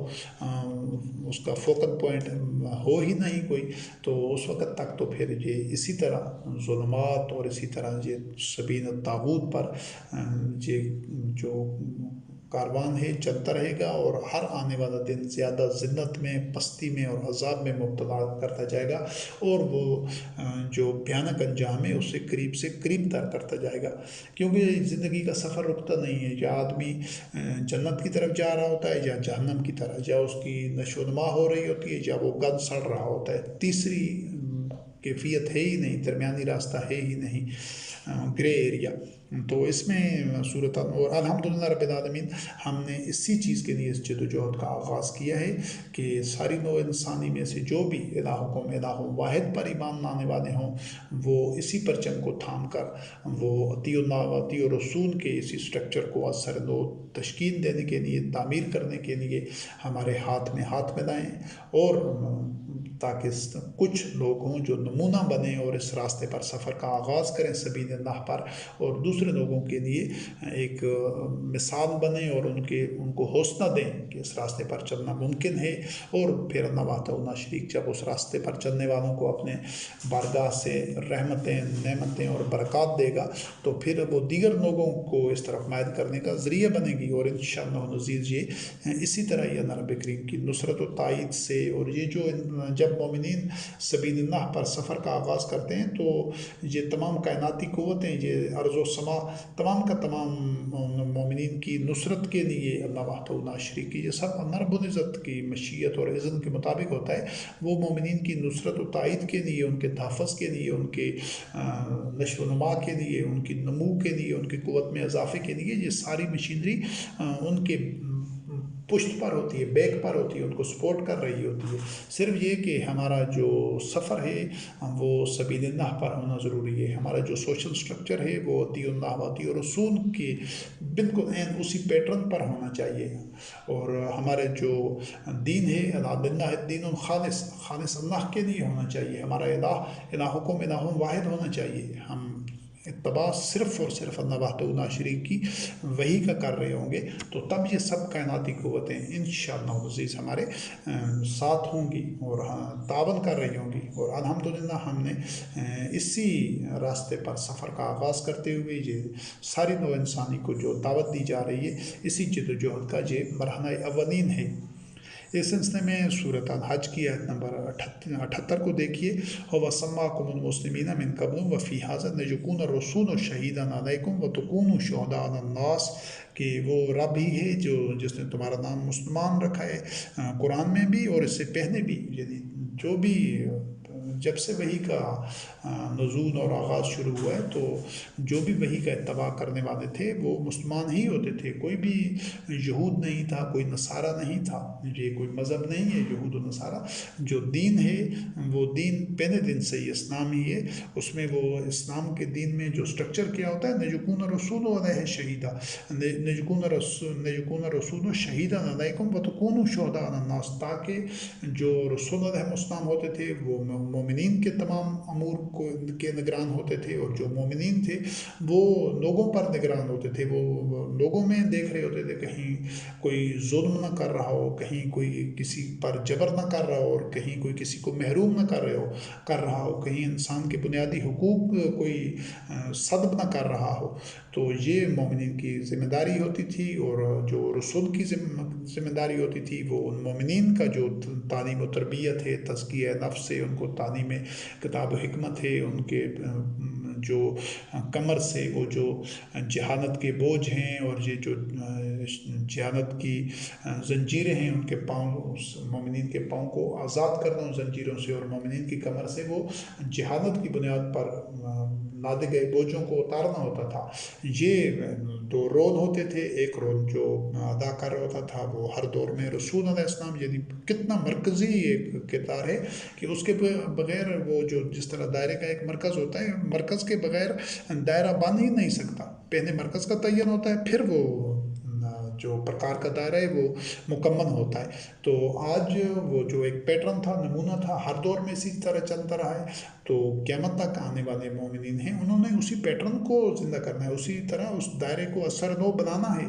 اس کا فوکل پوائنٹ ہو ہی نہیں کوئی، تو اس وقت تک تو پھر یہ اسی طرح ظلمات اور اسی طرح یہ سبیل الطاغوت پر یہ جو کاروان ہے چلتا رہے گا، اور ہر آنے والا دن زیادہ ذلت میں، پستی میں اور عذاب میں مبتلا کرتا جائے گا، اور وہ جو بھیانک انجام ہے اسے قریب سے قریب تر کرتا جائے گا، کیونکہ زندگی کا سفر رکتا نہیں ہے۔ یا آدمی جنت کی طرف جا رہا ہوتا ہے، یا جہنم کی طرف، یا اس کی نشو و نما ہو رہی ہوتی ہے، یا وہ گل سڑ رہا ہوتا ہے۔ تیسری کیفیت ہے ہی نہیں، درمیانی راستہ ہے ہی نہیں، گرے ایریا۔ تو اس میں صورت اور الحمدللہ رب العالمین ہم نے اسی چیز کے لیے اس جد و جہد کا آغاز کیا ہے کہ ساری نوع انسانی میں سے جو بھی الہکم الہ واحد پر ایمان لانے والے ہوں وہ اسی پرچم کو تھام کر وہ اطیع اللہ و اطیع رسول کے اسی سٹرکچر کو اثر نو تشکیل دینے کے لیے، تعمیر کرنے کے لیے ہمارے ہاتھ میں ہاتھ ملائیں، اور تاکہ کچھ لوگ ہوں جو نمونہ بنیں اور اس راستے پر سفر کا آغاز کریں سبیل اللہ پر، اور دوسرے لوگوں کے لیے ایک مثال بنیں اور ان کو حوصلہ دیں کہ اس راستے پر چلنا ممکن ہے۔ اور پھر اللہ وحدہ شریک جب اس راستے پر چلنے والوں کو اپنے بارگاہ سے رحمتیں، نعمتیں اور برکات دے گا تو پھر وہ دیگر لوگوں کو اس طرف مائل کرنے کا ذریعہ بنے گی، اور انشاءاللہ العزیز یہ اسی طرح یہ اللہ رب کریم کی نصرت و تائید سے، اور یہ جو جب مومنین سبیل اللہ پر سفر کا آغاز کرتے ہیں تو یہ تمام کائناتی قوتیں، یہ ارض و سما، تمام کا تمام مومنین کی نصرت کے لیے اللہ وحدہ لا شریک کی، یہ سب اللہ رب العزت کی مشیت اور اذن کے مطابق ہوتا ہے۔ وہ مومنین کی نصرت و تائید کے لیے، ان کے تحفظ کے لیے، ان کے نشو و نما کے لیے، ان کی نمو کے لیے، ان کی قوت میں اضافے کے لیے، یہ ساری مشینری ان کے پشت پر ہوتی ہے، بیک پر ہوتی ہے، ان کو سپورٹ کر رہی ہوتی ہے۔ صرف یہ کہ ہمارا جو سفر ہے وہ سبیل اللہ پر ہونا ضروری ہے، ہمارا جو سوشل سٹرکچر ہے وہ اطیع اللہ و اطیع رسول کے بالکل عین اسی پیٹرن پر ہونا چاہیے، اور ہمارے جو دین ہے للہ الدین الخالص، خالص اللہ کے لیے ہونا چاہیے، ہمارا الہکم الہ واحد ہونا چاہیے، ہم اتباع صرف اور صرف اللہ وحدہ لا شریک کی وہی کا کر رہے ہوں گے، تو تب یہ سب کائناتی قوتیں انشاءاللہ العزیز ہمارے ساتھ ہوں گی اور تعاون کر رہی ہوں گی۔ اور الحمدللہ ہم نے اسی راستے پر سفر کا آغاز کرتے ہوئے یہ ساری نوع انسانی کو جو دعوت دی جا رہی ہے، اسی جد و جہد کا یہ مرحلہ اولین ہے۔ اس سلسلے میں سورۃ الحج کی آیت نمبر 78 کو دیکھیے، وَسَمَّاكُمُ الْمُسْلِمِينَ مِن قَبْلُ وَفِي هَٰذَا لِيَكُونَ الرَّسُولُ شَهِيدًا عَلَيْكُمْ وَتَكُونُوا شُهَدَاءَ عَلَى النَّاسِ، کہ وہ رب ہی ہے جس نے تمہارا نام مسلمان رکھا ہے، قرآن میں بھی اور اس سے پہلے بھی، یعنی جو بھی جب سے وحی کا نزول اور آغاز شروع ہوا ہے تو جو بھی وحی کا اتباع کرنے والے تھے وہ مسلمان ہی ہوتے تھے، کوئی بھی یہود نہیں تھا، کوئی نصارہ نہیں تھا، یہ کوئی مذہب نہیں ہے یہود و نصارہ، جو دین ہے وہ دین پہلے دن سے ہی اسلام ہی ہے۔ اس میں وہ اسلام کے دین میں جو سٹرکچر کیا ہوتا ہے، نَجْكُونَ الرَّسُولُ عَلَيْهِ شَهِيدًا، نَجْكُونَ الرَّسُولُ شَهِيدًا عَلَيْكُمْ وَتَكُونُوا شُهَدَاءَ عَلَى النَّاسِ، تاکہ جو رسول علیہ السلام ہوتے تھے وہ مومنین کے تمام امور کے نگران ہوتے تھے، اور جو مومنین تھے وہ لوگوں پر نگران ہوتے تھے، وہ لوگوں میں دیکھ رہے ہوتے تھے کہیں کوئی ظلم نہ کر رہا ہو، کہیں کوئی کسی پر جبر نہ کر رہا ہو، اور کہیں کوئی کسی کو محروم نہ کر رہا ہو، کہیں انسان کے بنیادی حقوق کوئی سلب نہ کر رہا ہو۔ تو یہ مومنین کی ذمہ داری ہوتی تھی، اور جو رسول کی ذمہ داری ہوتی تھی وہ ان مومنین کا جو تعلیم و تربیت ہے، تزکیہ نفس ہے، ان کو تعلیم کتاب و حکمت ہے، ان کے جو کمر سے وہ جو جہالت کے بوجھ ہیں اور یہ جو جہالت کی زنجیریں ہیں ان کے پاؤں، مومنین کے پاؤں کو آزاد کرنا ان زنجیروں سے، اور مومنین کی کمر سے وہ جہالت کی بنیاد پر لادے گئے بوجھوں کو اتارنا ہوتا تھا۔ یہ دو رول ہوتے تھے، ایک رول جو ادا کر رہا ہوتا تھا وہ ہر دور میں رسول علیہ السلام، یعنی کتنا مرکزی ایک کردار ہے کہ اس کے بغیر وہ جو جس طرح دائرے کا ایک مرکز ہوتا ہے، مرکز کے بغیر دائرہ بن ہی نہیں سکتا، پہلے مرکز کا تعین ہوتا ہے پھر وہ جو پرکار کا دائرہ ہے وہ مکمل ہوتا ہے۔ تو آج وہ جو ایک پیٹرن تھا، نمونہ تھا، ہر دور میں اسی طرح چلتا رہا ہے، تو قیامت تک آنے والے مومنین ہیں انہوں نے اسی پیٹرن کو زندہ کرنا ہے، اسی طرح اس دائرے کو اثر نو بنانا ہے۔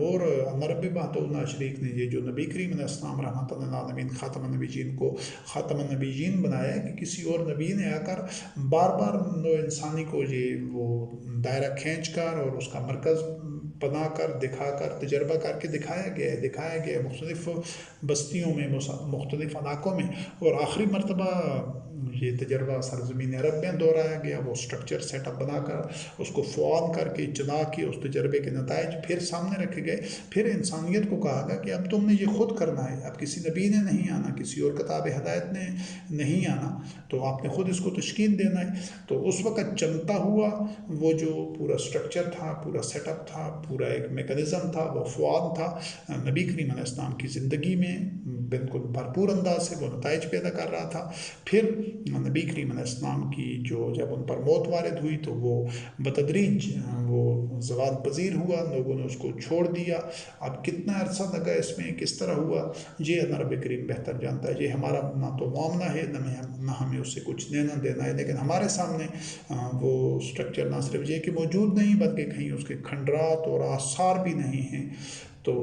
اور اللہ رب وحدہ لا شریک نے یہ جو نبی کریم علیہ السلام رحمۃ للعالمین خاتم النبیین کو خاتم النبیین بنایا ہے، کہ کسی اور نبی نے آ کر بار بار نو انسانی کو یہ وہ دائرہ کھینچ کر اور اس کا مرکز بنا کر دکھا کر تجربہ کر کے دکھایا گیا مختلف بستیوں میں، مختلف علاقوں میں، اور آخری مرتبہ یہ تجربہ سرزمین عرب میں دہرایا گیا، وہ اسٹرکچر سیٹ اپ بنا کر اس کو فعال کر کے چلا کے اس تجربے کے نتائج پھر سامنے رکھے گئے۔ پھر انسانیت کو کہا گیا کہ اب تم نے یہ خود کرنا ہے، اب کسی نبی نے نہیں آنا، کسی اور کتاب ہدایت نے نہیں آنا، تو آپ نے خود اس کو تشکیل دینا ہے۔ تو اس وقت چلتا ہوا وہ جو پورا اسٹرکچر تھا، پورا سیٹ اپ تھا، پورا ایک میکانزم تھا، وہ فعال تھا۔ نبی کریم علیہ السلام کی زندگی میں بالکل بھرپور انداز سے وہ نتائج پیدا کر رہا تھا۔ پھر نبی کریم علیہ السلام کی جب ان پر موت وارد ہوئی تو وہ بتدریج وہ زوال پذیر ہوا، لوگوں نے اس کو چھوڑ دیا۔ اب کتنا عرصہ لگا اس میں، کس طرح ہوا، یہ اللہ رب کریم بہتر جانتا ہے۔ یہ ہمارا نہ تو معاملہ ہے، نہ ہمیں اس سے کچھ لینا دینا ہے، لیکن ہمارے سامنے وہ اسٹرکچر نہ صرف یہ کہ موجود نہیں بلکہ کہیں اس کے کھنڈرات اور آثار بھی نہیں ہیں، تو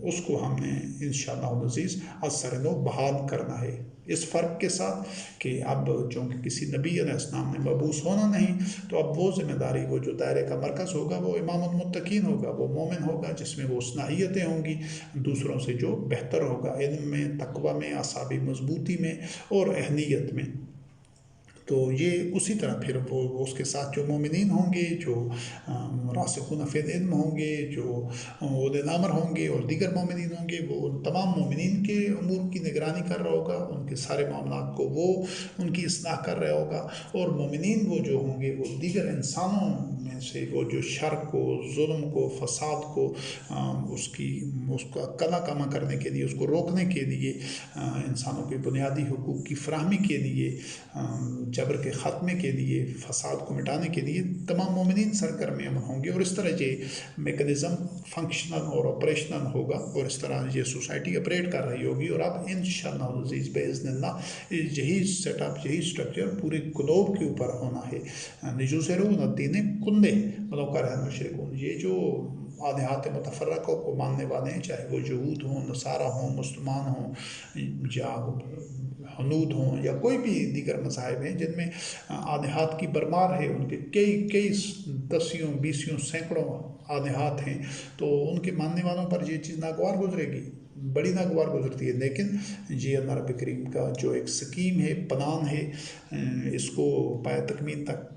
اس کو ہم نے انشاءاللہ العزیز از سر نو بحال کرنا ہے، اس فرق کے ساتھ کہ اب چونکہ کسی نبی علیہ السلام نے مبعوث ہونا نہیں، تو اب وہ ذمہ داری، وہ جو دائرے کا مرکز ہوگا وہ امام المتقین ہوگا، وہ مومن ہوگا جس میں وہ صلاحیتیں ہوں گی دوسروں سے جو بہتر ہوگا، علم میں، تقوی میں، اعصابی مضبوطی میں اور اہلیت میں۔ تو یہ اسی طرح پھر وہ اس کے ساتھ جو مومنین ہوں گے، جو راسخون فی العلم ہوں گے، جو اولی الامر ہوں گے اور دیگر مومنین ہوں گے، وہ ان تمام مومنین کے امور کی نگرانی کر رہا ہوگا، ان کے سارے معاملات کو وہ ان کی اصلاح کر رہا ہوگا، اور مومنین وہ جو ہوں گے وہ دیگر انسانوں میں سے وہ جو شر کو، ظلم کو، فساد کو، اس کا کلا کما کرنے کے لیے، اس کو روکنے کے لیے، انسانوں کے بنیادی حقوق کی فراہمی کے لیے، جبر کے خاتمے کے لیے، فساد کو مٹانے کے لیے تمام مومنین سرگرم ہوں گے، اور اس طرح یہ میکانزم فنکشنل اور آپریشنل ہوگا، اور اس طرح یہ سوسائٹی آپریٹ کر رہی ہوگی۔ اور اب انشاءاللہ العزیز باذن اللہ یہی سیٹ اپ، یہی اسٹرکچر پورے گلوب کے اوپر ہونا ہے۔ نجوسرون الدین کلے ولو کرہ المشرکون، یہ جو آلہات متفرقوں کو ماننے والے ہیں، چاہے وہ یہود ہوں، نصارہ ہوں، مسلمان ہوں، یا ہنود ہوں، یا کوئی بھی دیگر مذاہب ہیں جن میں آلہات کی برمار ہے، ان کے کئی دسیوں، بیسیوں، سینکڑوں آلہات ہیں، تو ان کے ماننے والوں پر یہ چیز ناگوار گزرے گی، بڑی ناگوار گزرتی ہے۔ لیکن یہ اللہ رب کریم کا جو ایک سکیم ہے، پلان ہے، اس کو پایہ تکمیل تک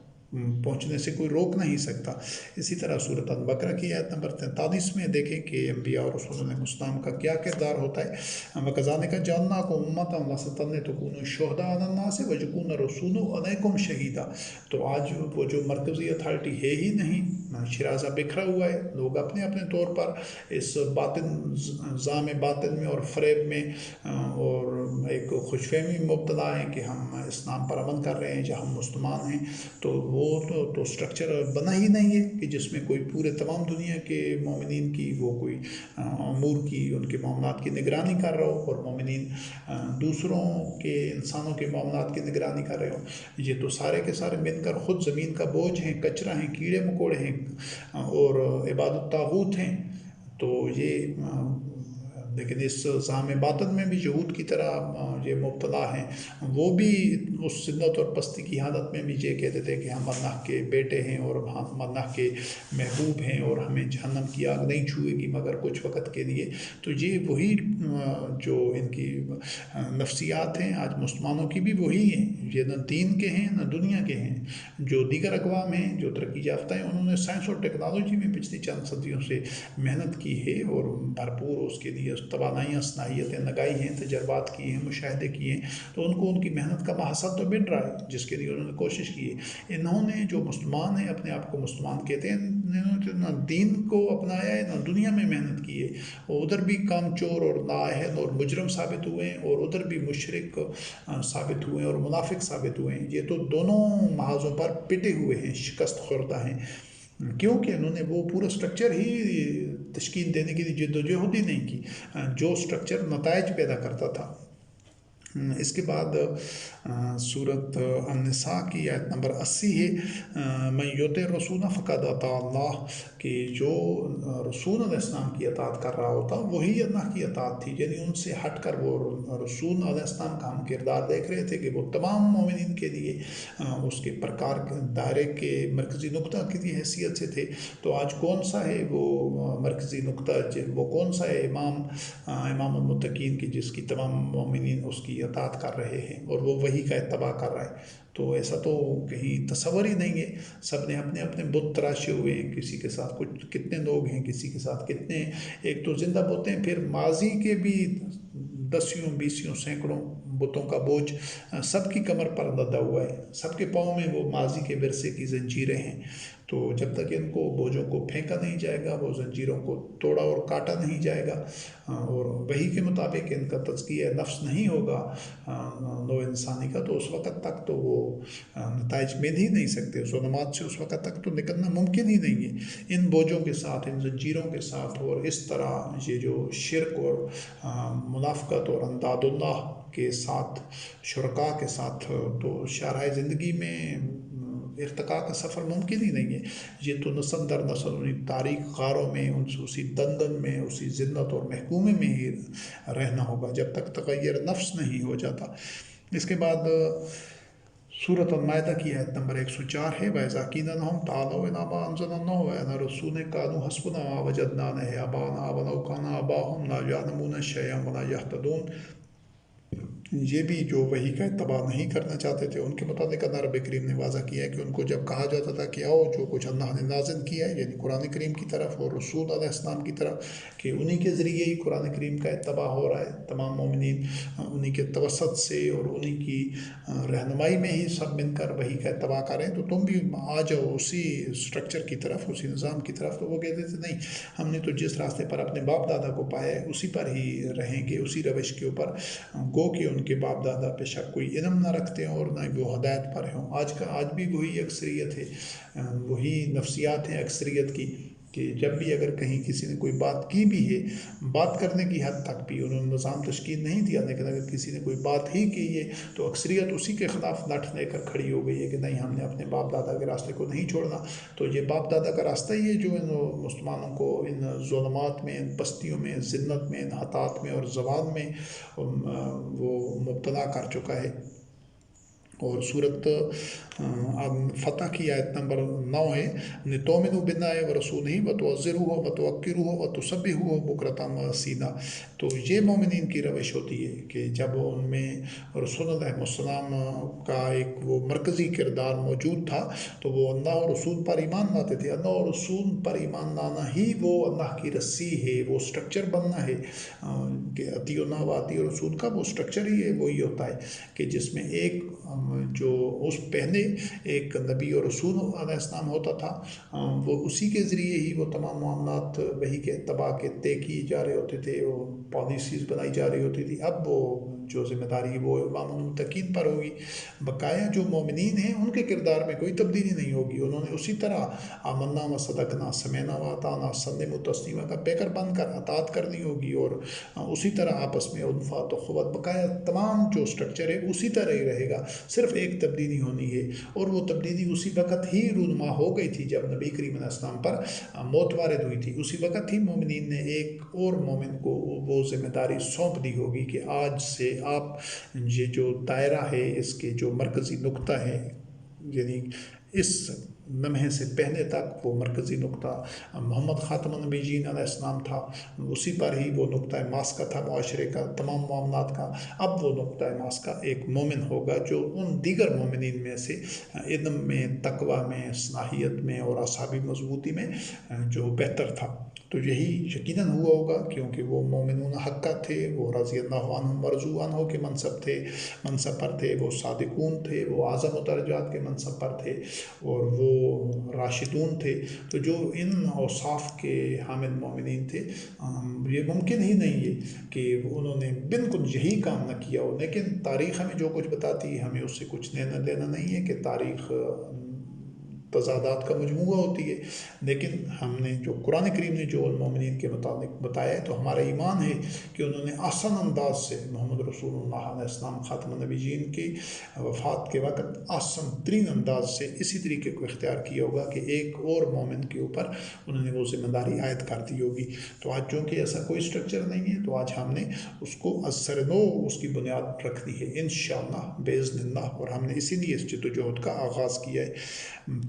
پہنچنے سے کوئی روک نہیں سکتا۔ اسی طرح سورۃ البقرہ کی آیت نمبر 43 میں دیکھیں کہ انبیاء اور رسول علیہ السلام کا کیا کردار ہوتا ہے۔ وَكَذَلِكَ جَعَلْنَاكُمْ أُمَّةً وَسَطًا لِتَكُونُوا شُهَدَاءَ عَلَى النَّاسِ وَيَكُونَ الرَّسُولُ عَلَيْكُمْ شَهِيدًا۔ تو آج وہ جو مرکزی اتھارٹی ہے ہی نہیں، شرازہ بکھرا ہوا ہے، لوگ اپنے اپنے طور پر اس ظام باطن میں اور فریب میں اور ایک خوش فہمی مبتلا ہیں کہ ہم اسلام پر عمل کر رہے ہیں یا ہم مسلمان ہیں، تو وہ تو اسٹرکچر بنا ہی نہیں ہے کہ جس میں کوئی پورے تمام دنیا کے مومنین کی وہ کوئی امور کی، ان کے معاملات کی نگرانی کر رہا ہو، اور مومنین دوسروں کے انسانوں کے معاملات کی نگرانی کر رہے ہوں۔ یہ تو سارے کے سارے مل کر خود زمین کا بوجھ ہیں، کچرا ہیں، کیڑے مکوڑے ہیں اور عباد الطاغوت ہیں۔ تو یہ لیکن اس ظام باطن میں بھی یہود کی طرح یہ مبتلا ہیں، وہ بھی اس ذلت اور پستی کی حالت میں بھی یہ کہتے تھے کہ ہم اللہ کے بیٹے ہیں اور ہم اللہ کے محبوب ہیں اور ہمیں جہنم کی آگ نہیں چھوئے گی مگر کچھ وقت کے لیے۔ تو یہ وہی جو ان کی نفسیات ہیں آج مسلمانوں کی بھی وہی ہیں، یہ نہ دین کے ہیں نہ دنیا کے ہیں۔ جو دیگر اقوام ہیں جو ترقی یافتہ ہیں، انہوں نے سائنس اور ٹیکنالوجی میں پچھلی چند صدیوں سے محنت کی ہے اور بھرپور اس کے لیے توانائیاں، صلاحیتیں لگائی ہیں، تجربات کیے ہیں، مشاہدے کیے ہیں، تو ان کو ان کی محنت کا محصول تو مل رہا ہے جس کے لیے انہوں نے کوشش کی ہے۔ انہوں نے جو مسلمان ہیں، اپنے آپ کو مسلمان کہتے ہیں، انہوں نے نہ دین کو اپنایا ہے نہ دنیا میں محنت کی ہے، اور ادھر بھی کام چور اور نااہل اور مجرم ثابت ہوئے ہیں، اور ادھر بھی مشرک ثابت ہوئے ہیں اور منافق ثابت ہوئے ہیں۔ یہ تو دونوں محاذوں پر پٹے ہوئے ہیں، شکست خوردہ ہیں، کیونکہ انہوں نے وہ پورا اسٹرکچر ہی تشکیل دینے کے لیے جد و جہد ہی نہیں کی، جو اسٹرکچر نتائج پیدا کرتا تھا۔ اس کے بعد سورۃ النساء کی آیت نمبر 80 ہے، من یطع الرسول فقد اطاع اللہ، کہ جو رسول علیہ السلام کی اطاعت کر رہا ہوتا وہی اللہ کی اطاعت تھی، یعنی ان سے ہٹ کر وہ رسول علیہ السلام کا ہم کردار دیکھ رہے تھے کہ وہ تمام مومنین کے لیے اس کے پرکار دائرے کے مرکزی نقطہ کی حیثیت سے تھے۔ تو آج کون سا ہے وہ مرکزی نقطہ، وہ کون سا ہے امام المتقین کی جس کی تمام مومنین اس کی اطاعت کر رہے ہیں اور وہ وحی کا اتباع کر رہے ہیں، تو ایسا تو کہیں تصور ہی نہیں ہے۔ سب نے اپنے اپنے بت تراشے ہوئے ہیں، کسی کے ساتھ کچھ کتنے لوگ ہیں، کسی کے ساتھ کتنے، ایک تو زندہ بت ہیں، پھر ماضی کے بھی 10 سینکڑوں بتوں کا بوجھ سب کی کمر پر لدا ہوا ہے، سب کے پاؤں میں وہ ماضی کے ورثے کی زنجیریں ہیں۔ تو جب تک ان کو بوجھوں کو پھینکا نہیں جائے گا، وہ زنجیروں کو توڑا اور کاٹا نہیں جائے گا، اور وحی کے مطابق ان کا تزکیہ نفس نہیں ہوگا نوع انسانی کا، تو اس وقت تک تو وہ نتائج مل ہی نہیں سکتے، ظلمات سے اس وقت تک تو نکلنا ممکن ہی نہیں ہے ان بوجھوں کے ساتھ، ان زنجیروں کے ساتھ۔ اور اس طرح یہ جو شرک اور منافقت اور انداد اللہ کے ساتھ، شرکاء کے ساتھ، تو شاہراہ زندگی میں ارتقاء کا سفر ممکن ہی نہیں ہے۔ یہ تو نسل در نسل انہیں تاریخ غاروں میں، اسی دندن میں، اسی ذلت اور محکومے میں ہی رہنا ہوگا جب تک تغیر نفس نہیں ہو جاتا۔ اس کے بعد سورۃ المائدہ کی آیت نمبر 104 ہے، وَإِذَا قِيلَ لَهُمْ تَعَالَوْا إِلَىٰ مَا أَنزَلَ اللَّهُ وَإِلَىٰ رَسُولِهِ قَالُوا حَسْبُنَا مَا وَجَدْنَا عَلَيْهِ آبَاءَنَا وَلَوْ كَانَ آبَاؤُهُمْ لَا يَعْلَمُونَ شَيْئًا وَلَا يَهْتَدُونَ۔ یہ بھی جو وحی کا اتباع نہیں کرنا چاہتے تھے، ان کے متعلق اللہ رب کریم نے واضح کیا ہے کہ ان کو جب کہا جاتا تھا کہ آؤ جو کچھ اللہ نے نازل کیا ہے، یعنی قرآن کریم کی طرف اور رسول علیہ السلام کی طرف، کہ انہی کے ذریعے ہی قرآن کریم کا اتباع ہو رہا ہے، تمام مومنین انہی کے توسط سے اور انہی کی رہنمائی میں ہی سب مل کر وحی کا اتباع کریں، تو تم بھی آ جاؤ اسی اسٹرکچر کی طرف، اسی نظام کی طرف۔ تو وہ کہتے تھے نہیں، ہم نے تو جس راستے پر اپنے باپ دادا کو پایا ہے اسی پر ہی رہیں گے، اسی روش کے اوپر، گو کہ ان کے باپ دادا بے شک کوئی علم نہ رکھتے ہیں اور نہ وہ ہدایت پر ہوں۔ آج بھی وہی اکثریت ہے، وہی نفسیات ہیں اکثریت کی، کہ جب بھی اگر کہیں کسی نے کوئی بات کی بھی ہے، بات کرنے کی حد تک بھی انہوں نے نظام تشکیل نہیں دیا، لیکن اگر کسی نے کوئی بات ہی کی ہے تو اکثریت اسی کے خلاف لٹ لے کر کھڑی ہو گئی ہے کہ نہیں، ہم نے اپنے باپ دادا کے راستے کو نہیں چھوڑنا۔ تو یہ باپ دادا کا راستہ ہی ہے جو ان مسلمانوں کو ان ظلمات میں، ان پستیوں میں، ذلت میں، ان حطات میں اور زوال میں وہ مبتلا کر چکا ہے۔ اور سورۃ فتح کی آیت نمبر 9 ہے، لِتُؤْمِنُوا بِاللَّهِ وَرَسُولِهِ وَتُعَزِّرُوهُ وَتُوَقِّرُوهُ وَتُسَبِّحُوهُ بُكْرَةً وَأَصِيلًا۔ تو یہ مومنین کی روش ہوتی ہے کہ جب ان میں رسول علیہ السلام کا ایک وہ مرکزی کردار موجود تھا، تو وہ اللہ اور رسول پر ایمان لاتے تھے۔ اللہ اور رسول پر ایمان لانا ہی وہ اللہ کی رسی ہے، وہ سٹرکچر بننا ہے کہ اطیعوا اللہ و اطیعوا الرسول کا وہ سٹرکچر ہی ہے، وہی ہوتا ہے کہ جس میں ایک جو اس پہلے ایک نبی اور رسول علیہ السلام ہوتا تھا، وہ اسی کے ذریعے ہی وہ تمام معاملات وحی کے اتباع کے طے کیے جا رہے ہوتے تھے، وہ پالیسیز بنائی جا رہی ہوتی تھی۔ اب وہ جو ذمہ داری وہ امام المتقین پر ہوگی، بقایا جو مومنین ہیں ان کے کردار میں کوئی تبدیلی نہیں ہوگی، انہوں نے اسی طرح آمنا و صدقنا سمعنا و اطعنا سلموا تسلیما کا پیکر بن کر اطاعت کرنی ہوگی، اور اسی طرح آپس میں الفت و اخوت، بقایا تمام جو سٹرکچر ہے اسی طرح ہی رہے گا، صرف ایک تبدیلی ہونی ہے، اور وہ تبدیلی اسی وقت ہی رونما ہو گئی تھی جب نبی کریم علیہ السلام پر موت وارد ہوئی تھی۔ اسی وقت ہی مومنین نے ایک اور مومن کو وہ ذمہ داری سونپ دی ہوگی کہ آج سے آپ یہ جو دائرہ ہے، اس کے جو مرکزی نقطہ ہے، یعنی اس لمحے سے پہلے تک وہ مرکزی نقطہ محمد خاتم النبیین علیہ السلام تھا، اسی پر ہی وہ نقطہ ماس کا تھا، معاشرے کا تمام معاملات کا۔ اب وہ نقطہ ماس کا ایک مومن ہوگا جو ان دیگر مومنین میں سے علم میں، تقوی میں، صلاحیت میں اور اعصابی مضبوطی میں جو بہتر تھا۔ تو یہی یقیناً ہوا ہوگا، کیونکہ وہ مومنون حقہ تھے، وہ رضی اللہ عنہم ورضوا عنہ کے منصب پر تھے، وہ صادقون تھے، وہ اعظم الدرجات کے منصب پر تھے، اور وہ راشدون تھے۔ تو جو ان اوصاف کے حامل مومنین تھے، یہ ممکن ہی نہیں ہے کہ انہوں نے بالکل یہی کام نہ کیا ہو، لیکن تاریخ ہمیں جو کچھ بتاتی ہے ہمیں اس سے کچھ لینا دینا نہیں ہے، کہ تاریخ تضادات کا مجموعہ ہوتی ہے، لیکن ہم نے جو قرآن کریم نے جو مومنین کے متعلق بتایا ہے، تو ہمارا ایمان ہے کہ انہوں نے آسان انداز سے محمد رسول اللہ علیہ السلام خاتم النبیین کی وفات کے وقت آسان ترین انداز سے اسی طریقے کو اختیار کیا ہوگا کہ ایک اور مومن کے اوپر انہوں نے وہ ذمہ داری عائد کر دی ہوگی۔ تو آج چونکہ ایسا کوئی سٹرکچر نہیں ہے، تو آج ہم نے اس کو از سر نو اس کی بنیاد رکھنی ہے انشاءاللہ باذن اللہ، اور ہم نے اسی لیے اس جدوجہد کا آغاز کیا ہے۔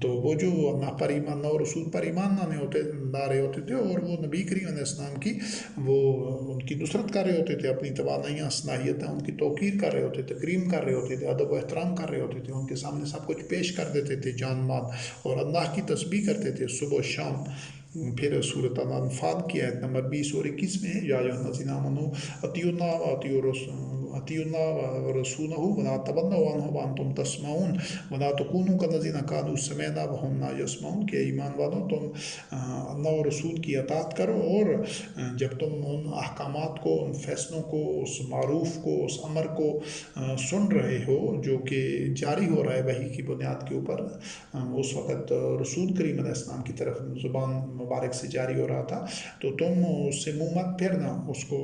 تو تو وہ جو اللہ پر ایمان اور رسول پر ایمان لا رہے ہوتے تھے اور وہ نبی کریم علیہ السلام کی وہ ان کی نصرت کر رہے ہوتے تھے، اپنی توانائیاں صلاحیتیں ان کی توقیر کر رہے ہوتے تھے، تکریم کر رہے ہوتے تھے، ادب و احترام کر رہے ہوتے تھے، ان کے سامنے سب کچھ پیش کر دیتے تھے جان مال، اور اللہ کی تسبیح کرتے تھے صبح و شام۔ پھر سورۃ الانفال کی آیت نمبر 20 اور 21 میں ہے، یا ایھا الذین آمنوا اطیعوا اللہ واطیعوا اللہ ورسولہ ولا تولوا عنہ وانتم تسمعون ولا تکونوا کالذین قالوا سمعنا وهم لا يسمعون، کہ ایمان والوں تم اللہ اور رسول کی اطاعت کرو، اور جب تم ان احکامات کو، ان فیصلوں کو، اس معروف کو، اس امر کو سن رہے ہو جو کہ جاری ہو رہا ہے وحی کی بنیاد کے اوپر، اس وقت رسول کریم علیہ السلام کی طرف زبان مبارک سے جاری ہو رہا تھا، تو تم اس سے منہ مت پھیرنا، اس کو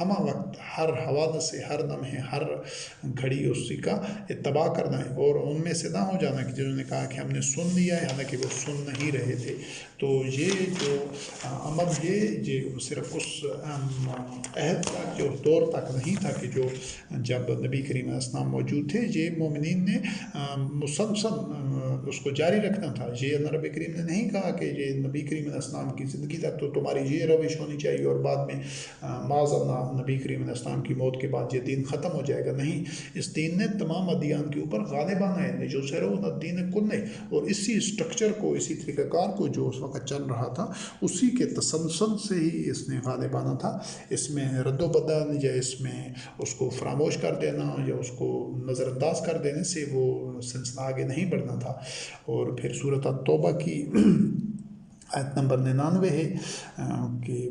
ہمہ وقت ہر حوالے سے، ہر لمحے، ہر گھڑی اسی کا اتباع کرنا ہے، اور ان میں سے نہ ہو جانا کہ جنہوں نے کہا کہ ہم نے سن لیا ہے حالانکہ وہ سن نہیں رہے تھے۔ تو یہ جو عمل یہ صرف اس عہد تک، جو دور تک نہیں تھا کہ جو جب نبی کریم علیہ السلام موجود تھے، یہ مومنین نے مسلسل اس کو جاری رکھنا تھا۔ یہ اللہ رب کریم نے نہیں کہا کہ یہ نبی کریم علیہ السلام کی زندگی تک تو تمہاری یہ روش ہونی چاہیے اور بعد میں معاذ اللہ نبی کریم علیہ السلام کی موت کے بعد یہ دین ختم ہو جائے گا۔ نہیں، اس دین نے تمام ادیان کے اوپر غالبانہ ہے، جو سیرون الدین کلہ، اور اسی اسٹرکچر کو، اسی طریقہ کار کو جو اس وقت چل رہا تھا، اسی کے تسلسل سے ہی اس نے غالبانہ تھا۔ اس میں رد و بدل یا اس میں اس کو فراموش کر دینا یا اس کو نظر انداز کر دینے سے وہ سلسلہ آگے نہیں بڑھنا تھا۔ اور پھر سورۃ التوبہ کی آیت نمبر 99 ہے کہ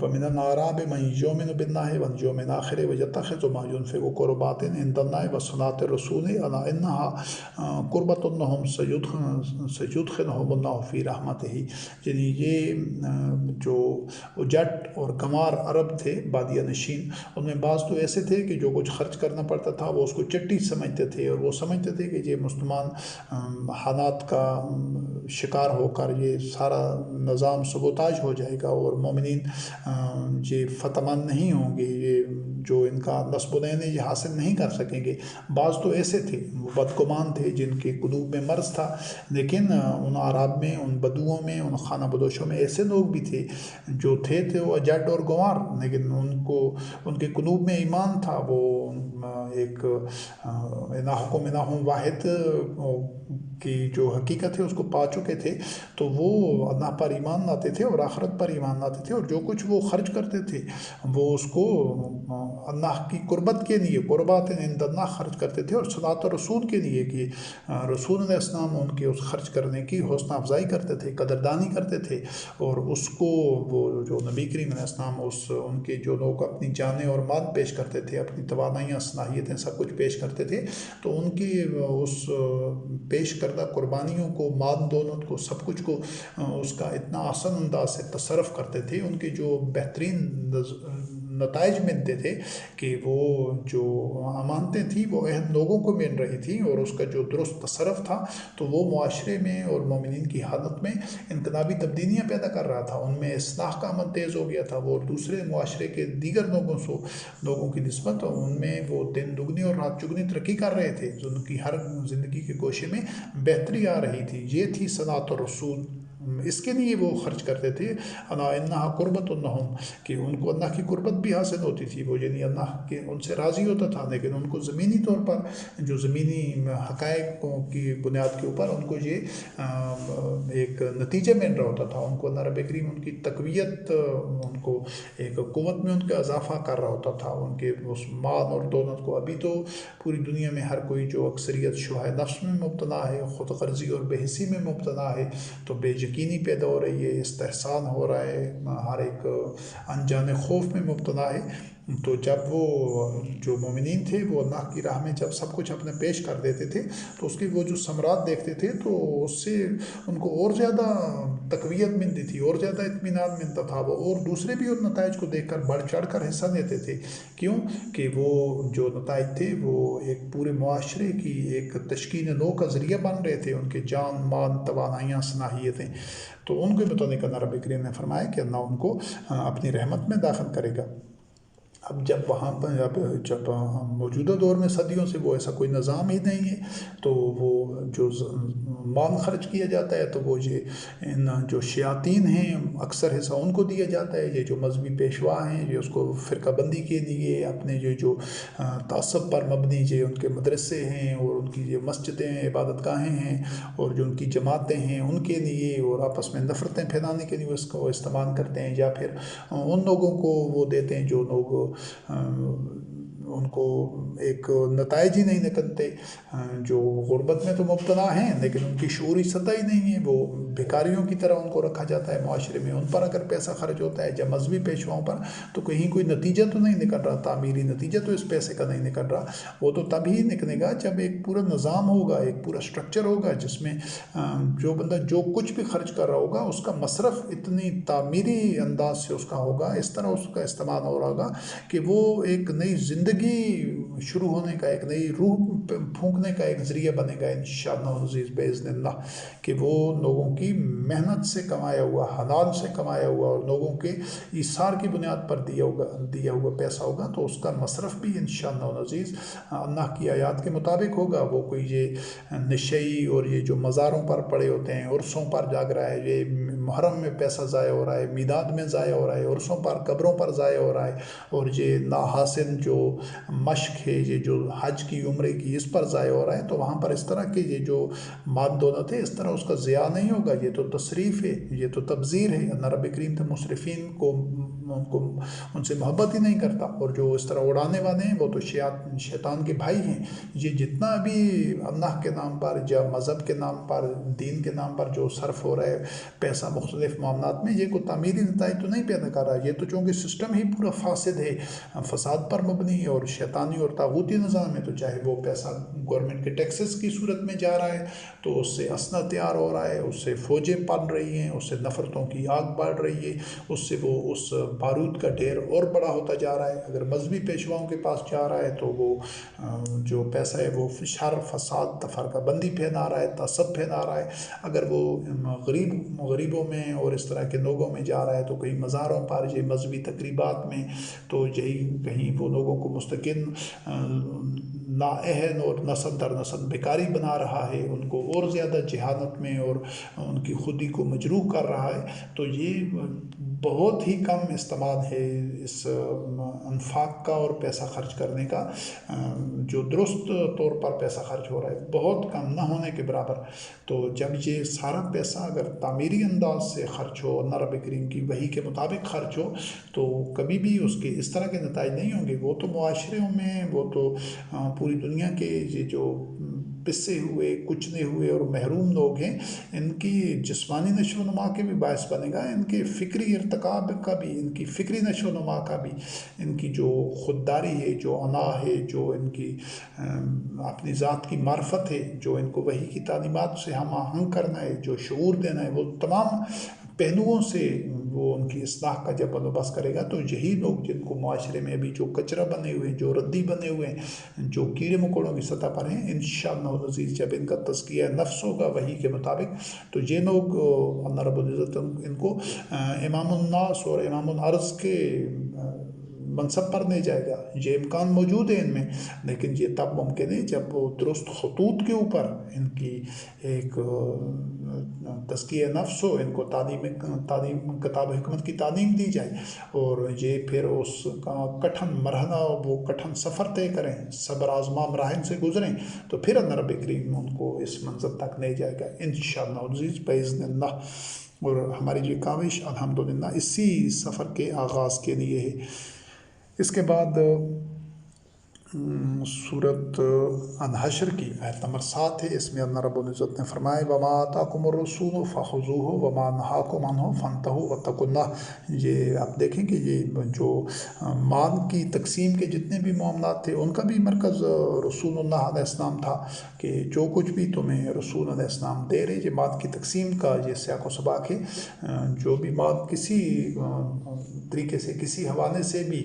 وَمِنَ الْأَعْرَابِ مَن يُؤْمِنُ بِاللَّهِ وَالْيَوْمِ الْآخِرِ وَيَتَّخِذُ مَا يُنْفِقُ قُرُبَاتٍ عِندَ اللَّهِ وَصَلَاةِ الرَّسُولِ أَلَا إِنَّهَا قُرْبَةٌ لَهُمْ سَيُدْخِلُهُمُ اللَّهُ فِي رَحْمَتِهِ۔ یعنی یہ جو اجٹ اور گنوار عرب تھے، بادیہ نشین، ان میں بعض تو ایسے تھے کہ جو کچھ خرچ کرنا پڑتا تھا وہ اس کو چٹی سمجھتے تھے، اور وہ سمجھتے تھے کہ یہ مسلمان حالات کا شکار ہو کر یہ سارا نظام سبوتاج ہو جائے گا اور مومنین یہ فتح مند نہیں ہوں گے، یہ جو ان کا نصب العین ہے یہ حاصل نہیں کر سکیں گے۔ بعض تو ایسے تھے، وہ بدگمان تھے جن کے قلوب میں مرض تھا، لیکن ان عرب میں، ان بدوؤں میں، ان خانہ بدوشوں میں ایسے لوگ بھی تھے جو تھے وہ اجٹ اور گنوار، لیکن ان کے قلوب میں ایمان تھا، وہ ایک الہکم الہ واحد کی جو حقیقت ہے اس کو پا چکے تھے، تو وہ اللہ پر ایمان لاتے تھے اور آخرت پر ایمان لاتے تھے، اور جو کچھ وہ خرچ کرتے تھے وہ اس کو اللہ کی قربت کے لیے، قربات عند اللہ خرچ کرتے تھے، اور صلاۃ رسول کے لیے کہ رسول علیہ السلام ان کے اس خرچ کرنے کی حوصلہ افزائی کرتے تھے، قدردانی کرتے تھے، اور اس کو وہ جو نبی کریم علیہ السلام ان کے جو لوگ اپنی جانیں اور مال پیش کرتے تھے، اپنی توانائیاں، صلاحیتیں سب کچھ پیش کرتے تھے، تو ان کی اس پیش کردہ قربانیوں کو، مال دولت کو، سب کچھ کو اس کا اتنا آسان انداز سے تصرف کرتے تھے، ان کے جو بہترین نتائج ملتے تھے کہ وہ جو امانتیں تھیں وہ اہم لوگوں کو مل رہی تھیں، اور اس کا جو درست تصرف تھا تو وہ معاشرے میں اور مومنین کی حالت میں انقلابی تبدیلیاں پیدا کر رہا تھا، ان میں اصلاح کا عمل تیز ہو گیا تھا، وہ دوسرے معاشرے کے دیگر لوگوں کی نسبت ان میں وہ دن دگنی اور رات چگنی ترقی کر رہے تھے، ان کی ہر زندگی کے گوشے میں بہتری آ رہی تھی۔ یہ تھی صلاۃ الرسول، اس کے لیے وہ خرچ کرتے تھے، الا انہا قربۃ لہم، کہ ان کو اللہ کی قربت بھی حاصل ہوتی تھی، وہ یعنی اللہ کے ان سے راضی ہوتا تھا، لیکن ان کو زمینی طور پر جو زمینی حقائق کی بنیاد کے اوپر ان کو یہ ایک نتیجے مل رہا ہوتا تھا، ان کو اللہ رب کریم ان کی تقویت، ان کو ایک قوت میں ان کا اضافہ کر رہا ہوتا تھا، ان کے اس مال اور دولت کو۔ ابھی تو پوری دنیا میں ہر کوئی جو اکثریت شبہ نفس میں مبتلا ہے، خود غرضی اور بے حسی میں مبتلا ہے، تو بے یقینی پیدا ہو رہی ہے، استحسان ہو رہا ہے، ہر ایک انجان خوف میں مبتلا ہے۔ تو جب وہ جو مومنین تھے وہ اللہ کی راہ میں جب سب کچھ اپنے پیش کر دیتے تھے تو اس کی وہ جو ثمرات دیکھتے تھے تو اس سے ان کو اور زیادہ تقویت ملتی تھی، اور زیادہ اطمینان ملتا تھا، وہ اور دوسرے بھی ان نتائج کو دیکھ کر بڑھ چڑھ کر حصہ لیتے تھے۔ کیوں کہ وہ جو نتائج تھے وہ ایک پورے معاشرے کی ایک تشکیل نو کا ذریعہ بن رہے تھے، ان کے جان، مال، توانائیاں، صلاحیتیں، تو ان کے متعلق اللہ رب کریم نے فرمایا کہ اللہ ان کو اپنی رحمت میں داخل کرے گا۔ اب جب وہاں پر جب موجودہ دور میں صدیوں سے وہ ایسا کوئی نظام ہی نہیں ہے، تو وہ جو مال خرچ کیا جاتا ہے تو وہ یہ جو شیاطین ہیں اکثر حصہ ان کو دیا جاتا ہے، یہ جو مذہبی پیشوا ہیں یہ اس کو فرقہ بندی کے لیے اپنے جو تعصب پر مبنی جو ان کے مدرسے ہیں اور ان کی جو مسجدیں ہیں، عبادت گاہیں ہیں اور جو ان کی جماعتیں ہیں ان کے لیے، اور آپس میں نفرتیں پھیلانے کے لیے اس کو استعمال کرتے ہیں، یا پھر ان لوگوں کو وہ دیتے ہیں جو لوگ ان کو ایک نتائج ہی نہیں نکلتے، جو غربت میں تو مبتلا ہیں لیکن ان کی شعوری سطح ہی نہیں ہے، وہ بھکاریوں کی طرح ان کو رکھا جاتا ہے معاشرے میں، ان پر اگر پیسہ خرچ ہوتا ہے جب مذہبی پیشواؤں پر تو کہیں کوئی نتیجہ تو نہیں نکل رہا، تعمیری نتیجہ تو اس پیسے کا نہیں نکل رہا، وہ تو تب ہی نکلے گا جب ایک پورا نظام ہوگا، ایک پورا سٹرکچر ہوگا جس میں جو بندہ جو کچھ بھی خرچ کر رہا ہوگا اس کا مصرف اتنی تعمیری انداز سے اس کا ہوگا، اس طرح اس کا استعمال ہو رہا ہوگا کہ وہ ایک نئی زندگی شروع ہونے کا، ایک نئی روح پھونکنے کا ایک ذریعہ بنے گا انشاءاللہ العزیز باذن اللہ، کہ وہ لوگوں کی محنت سے کمایا ہوا، حلال سے کمایا ہوا اور لوگوں کے ایثار کی بنیاد پر دیا ہوا پیسہ ہوگا، تو اس کا مصرف بھی انشاءاللہ العزیز اللہ کی آیات کے مطابق ہوگا۔ وہ کوئی یہ نشئی اور یہ جو مزاروں پر پڑے ہوتے ہیں، عرسوں پر جاگ رہا ہے، یہ محرم میں پیسہ ضائع ہو رہا ہے، میلاد میں ضائع ہو رہا ہے، عرسوں پر قبروں پر ضائع ہو رہا ہے، اور یہ ناحاصل جو مشق ہے، یہ جو حج کی عمرے کی اس پر ضائع ہو رہا ہے، تو وہاں پر اس طرح کے یہ جو مال دولت ہے اس طرح اس کا ضیاع نہیں ہوگا، یہ تو تصریف ہے، یہ تو تبذیر ہے۔ اللہ رب کریم تو مصرفین کو ان سے محبت ہی نہیں کرتا، اور جو اس طرح اڑانے والے ہیں وہ تو شیطان کے بھائی ہیں۔ یہ جتنا بھی اللہ کے نام پر یا مذہب کے نام پر، دین کے نام پر جو صرف ہو رہا ہے پیسہ مختلف معاملات میں، یہ کوئی تعمیری نتائج تو نہیں پیدا کر رہا، یہ تو چونکہ سسٹم ہی پورا فاسد ہے، فساد پر مبنی ہے اور شیطانی اور طاغوتی نظام ہے، تو چاہے وہ پیسہ گورنمنٹ کے ٹیکسز کی صورت میں جا رہا ہے تو اس سے اسلحہ تیار ہو رہا ہے، اس سے فوجیں پل رہی ہیں، اس سے نفرتوں کی آگ بڑھ رہی ہے، اس سے وہ اس بارود کا ڈھیر اور بڑا ہوتا جا رہا ہے۔ اگر مذہبی پیشواؤں کے پاس جا رہا ہے تو وہ جو پیسہ ہے وہ شر، فساد، تفرقہ بندی پھیلا رہا ہے، تعصب پھیلا رہا ہے۔ اگر وہ غریبوں میں اور اس طرح کے لوگوں میں جا رہا ہے تو کہیں مزاروں پر، یہ مذہبی تقریبات میں، تو یہی کہیں وہ لوگوں کو مستقل نااہل اور نسل در نسل بیکاری بنا رہا ہے، ان کو اور زیادہ جہالت میں اور ان کی خودی کو مجروح کر رہا ہے، تو یہ بہت ہی کم استعمال ہے اس انفاق کا اور پیسہ خرچ کرنے کا، جو درست طور پر پیسہ خرچ ہو رہا ہے بہت کم، نہ ہونے کے برابر۔ تو جب یہ سارا پیسہ اگر تعمیری انداز سے خرچ ہو، اللہ رب کریم کی وحی کے مطابق خرچ ہو، تو کبھی بھی اس کے اس طرح کے نتائج نہیں ہوں گے۔ وہ تو معاشروں میں، وہ تو پوری دنیا کے یہ جو پسے ہوئے، کچلے ہوئے اور محروم لوگ ہیں، ان کی جسمانی نشو و نما کے بھی باعث بنے گا، ان کے فکری ارتقاب کا بھی، ان کی فکری نشو و نما کا بھی، ان کی جو خودداری ہے، جو انا ہے، جو ان کی اپنی ذات کی معرفت ہے، جو ان کو وحی کی تعلیمات سے ہم آہنگ کرنا ہے، جو شعور دینا ہے، وہ تمام پہلوؤں سے وہ ان کی اصلاح کا جب بندوبست کرے گا، تو یہی لوگ جن کو معاشرے میں ابھی جو کچرا بنے ہوئے ہیں، جو ردی بنے ہوئے ہیں، جو کیڑے مکوڑوں کی سطح پر ہیں، انشاءاللہ العزیز جب ان کا تزکیہ نفس ہوگا وحی کے مطابق، تو یہ لوگ اللہ رب العزت ان کو امام الناس اور امام الارض کے منصب پر نہیں جائے گا۔ یہ امکان موجود ہے ان میں، لیکن یہ تب ممکن ہے جب وہ درست خطوط کے اوپر ان کی ایک تزکیہ نفس ہو، ان کو تعلیم کتاب حکمت کی تعلیم دی جائے، اور یہ پھر اس کا کٹھن مرحلہ، وہ کٹھن سفر طے کریں، صبر آزما مراحل سے گزریں، تو پھر اللہ رب کریم ان کو اس منزل تک لے جائے گا انشاءاللہ العزیز باذن اللہ۔ اور ہماری یہ کاوش الحمدللہ اسی سفر کے آغاز کے لیے ہے۔ اس کے بعد سورۃ الحشر کی آیت نمبر 7 ہے، اس میں اللہ رب العزت نے فرمایا وَمَا آتَاكُمُ الرَّسُولُ فَخُذُوهُ وَمَا نَهَاكُمْ عَنْهُ فَانْتَهُوا وَاتَّقُوا اللَّهَ۔ یہ آپ دیکھیں کہ یہ جو مال کی تقسیم کے جتنے بھی معاملات تھے ان کا بھی مرکز رسول اللہ علیہ السلام تھا، کہ جو کچھ بھی تمہیں رسول علیہ السلام دے رہے، یہ مال کی تقسیم کا یہ سیاق و سباق ہے۔ جو بھی مال کسی طریقے سے کسی حوالے سے بھی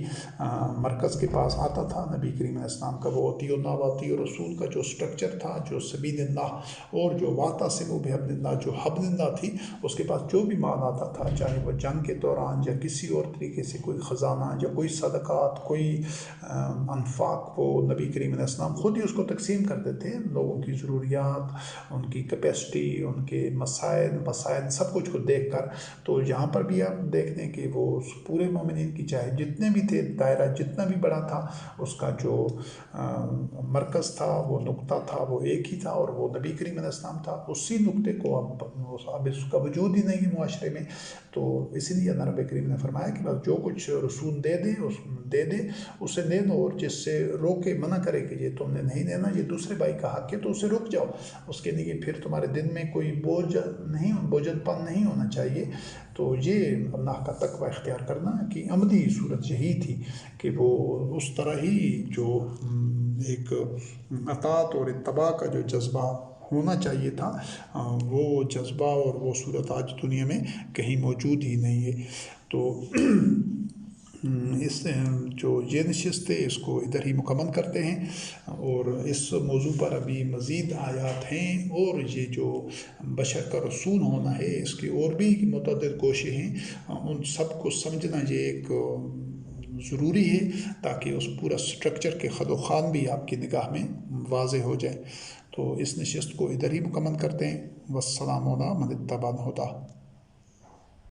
مرکز کے پاس آتا تھا نبی کریم علیہ السلام کا وہ اطیع اللہ و اطیع الرسول کا جو سٹرکچر تھا، جو سبیل اللہ اور جو واعتصموا بحبل اللہ جو حبل اللہ تھی، اس کے پاس جو بھی مال آتا تھا، چاہے وہ جنگ کے دوران یا کسی اور طریقے سے کوئی خزانہ یا کوئی صدقات، کوئی انفاق، وہ نبی کریم علیہ السلام خود ہی اس کو تقسیم کرتے تھے لوگوں کی ضروریات، ان کی کیپیسٹی، ان کے مسائل سب کچھ کو دیکھ کر۔ تو یہاں پر بھی آپ دیکھ دیں کہ وہ پورے مومنین کی چاہے جتنے بھی تھے، دائرہ جتنا بھی بڑا تھا، اس کا جو مرکز تھا، وہ نقطہ تھا، وہ ایک ہی تھا، اور وہ نبی کریم علیہ السلام تھا۔ اسی نقطے کو اب اس کا وجود ہی نہیں ہے معاشرے میں، تو اسی لیے اللہ رب کریم نے فرمایا کہ بس جو کچھ رسول دے دے اسے دے دو، اور جس سے روکے منع کرے کہ یہ تم نے نہیں دینا، یہ دوسرے بھائی کا حق ہے، تو اسے رک جاؤ، اس کے لیے پھر تمہارے دل میں کوئی بوجھل پن نہیں ہونا چاہیے۔ تو یہ اللہ کا تقوی اختیار کرنا کی عملی صورت یہی تھی کہ وہ اس طرح ہی جو ایک اطاعت اور اتباع کا جو جذبہ ہونا چاہیے تھا، وہ جذبہ اور وہ صورت آج دنیا میں کہیں موجود ہی نہیں ہے۔ تو اس جو یہ نشست ہے اس کو ادھر ہی مکمل کرتے ہیں، اور اس موضوع پر ابھی مزید آیات ہیں، اور یہ جو بشر کا رسول ہونا ہے اس کی اور بھی متعدد کوششیں ہیں، ان سب کو سمجھنا یہ ایک ضروری ہے تاکہ اس پورا سٹرکچر کے خد و خان بھی آپ کی نگاہ میں واضح ہو جائے۔ تو اس نشست کو ادھر ہی مکمل کرتے ہیں۔ والسلام علی من اتبع الہدی۔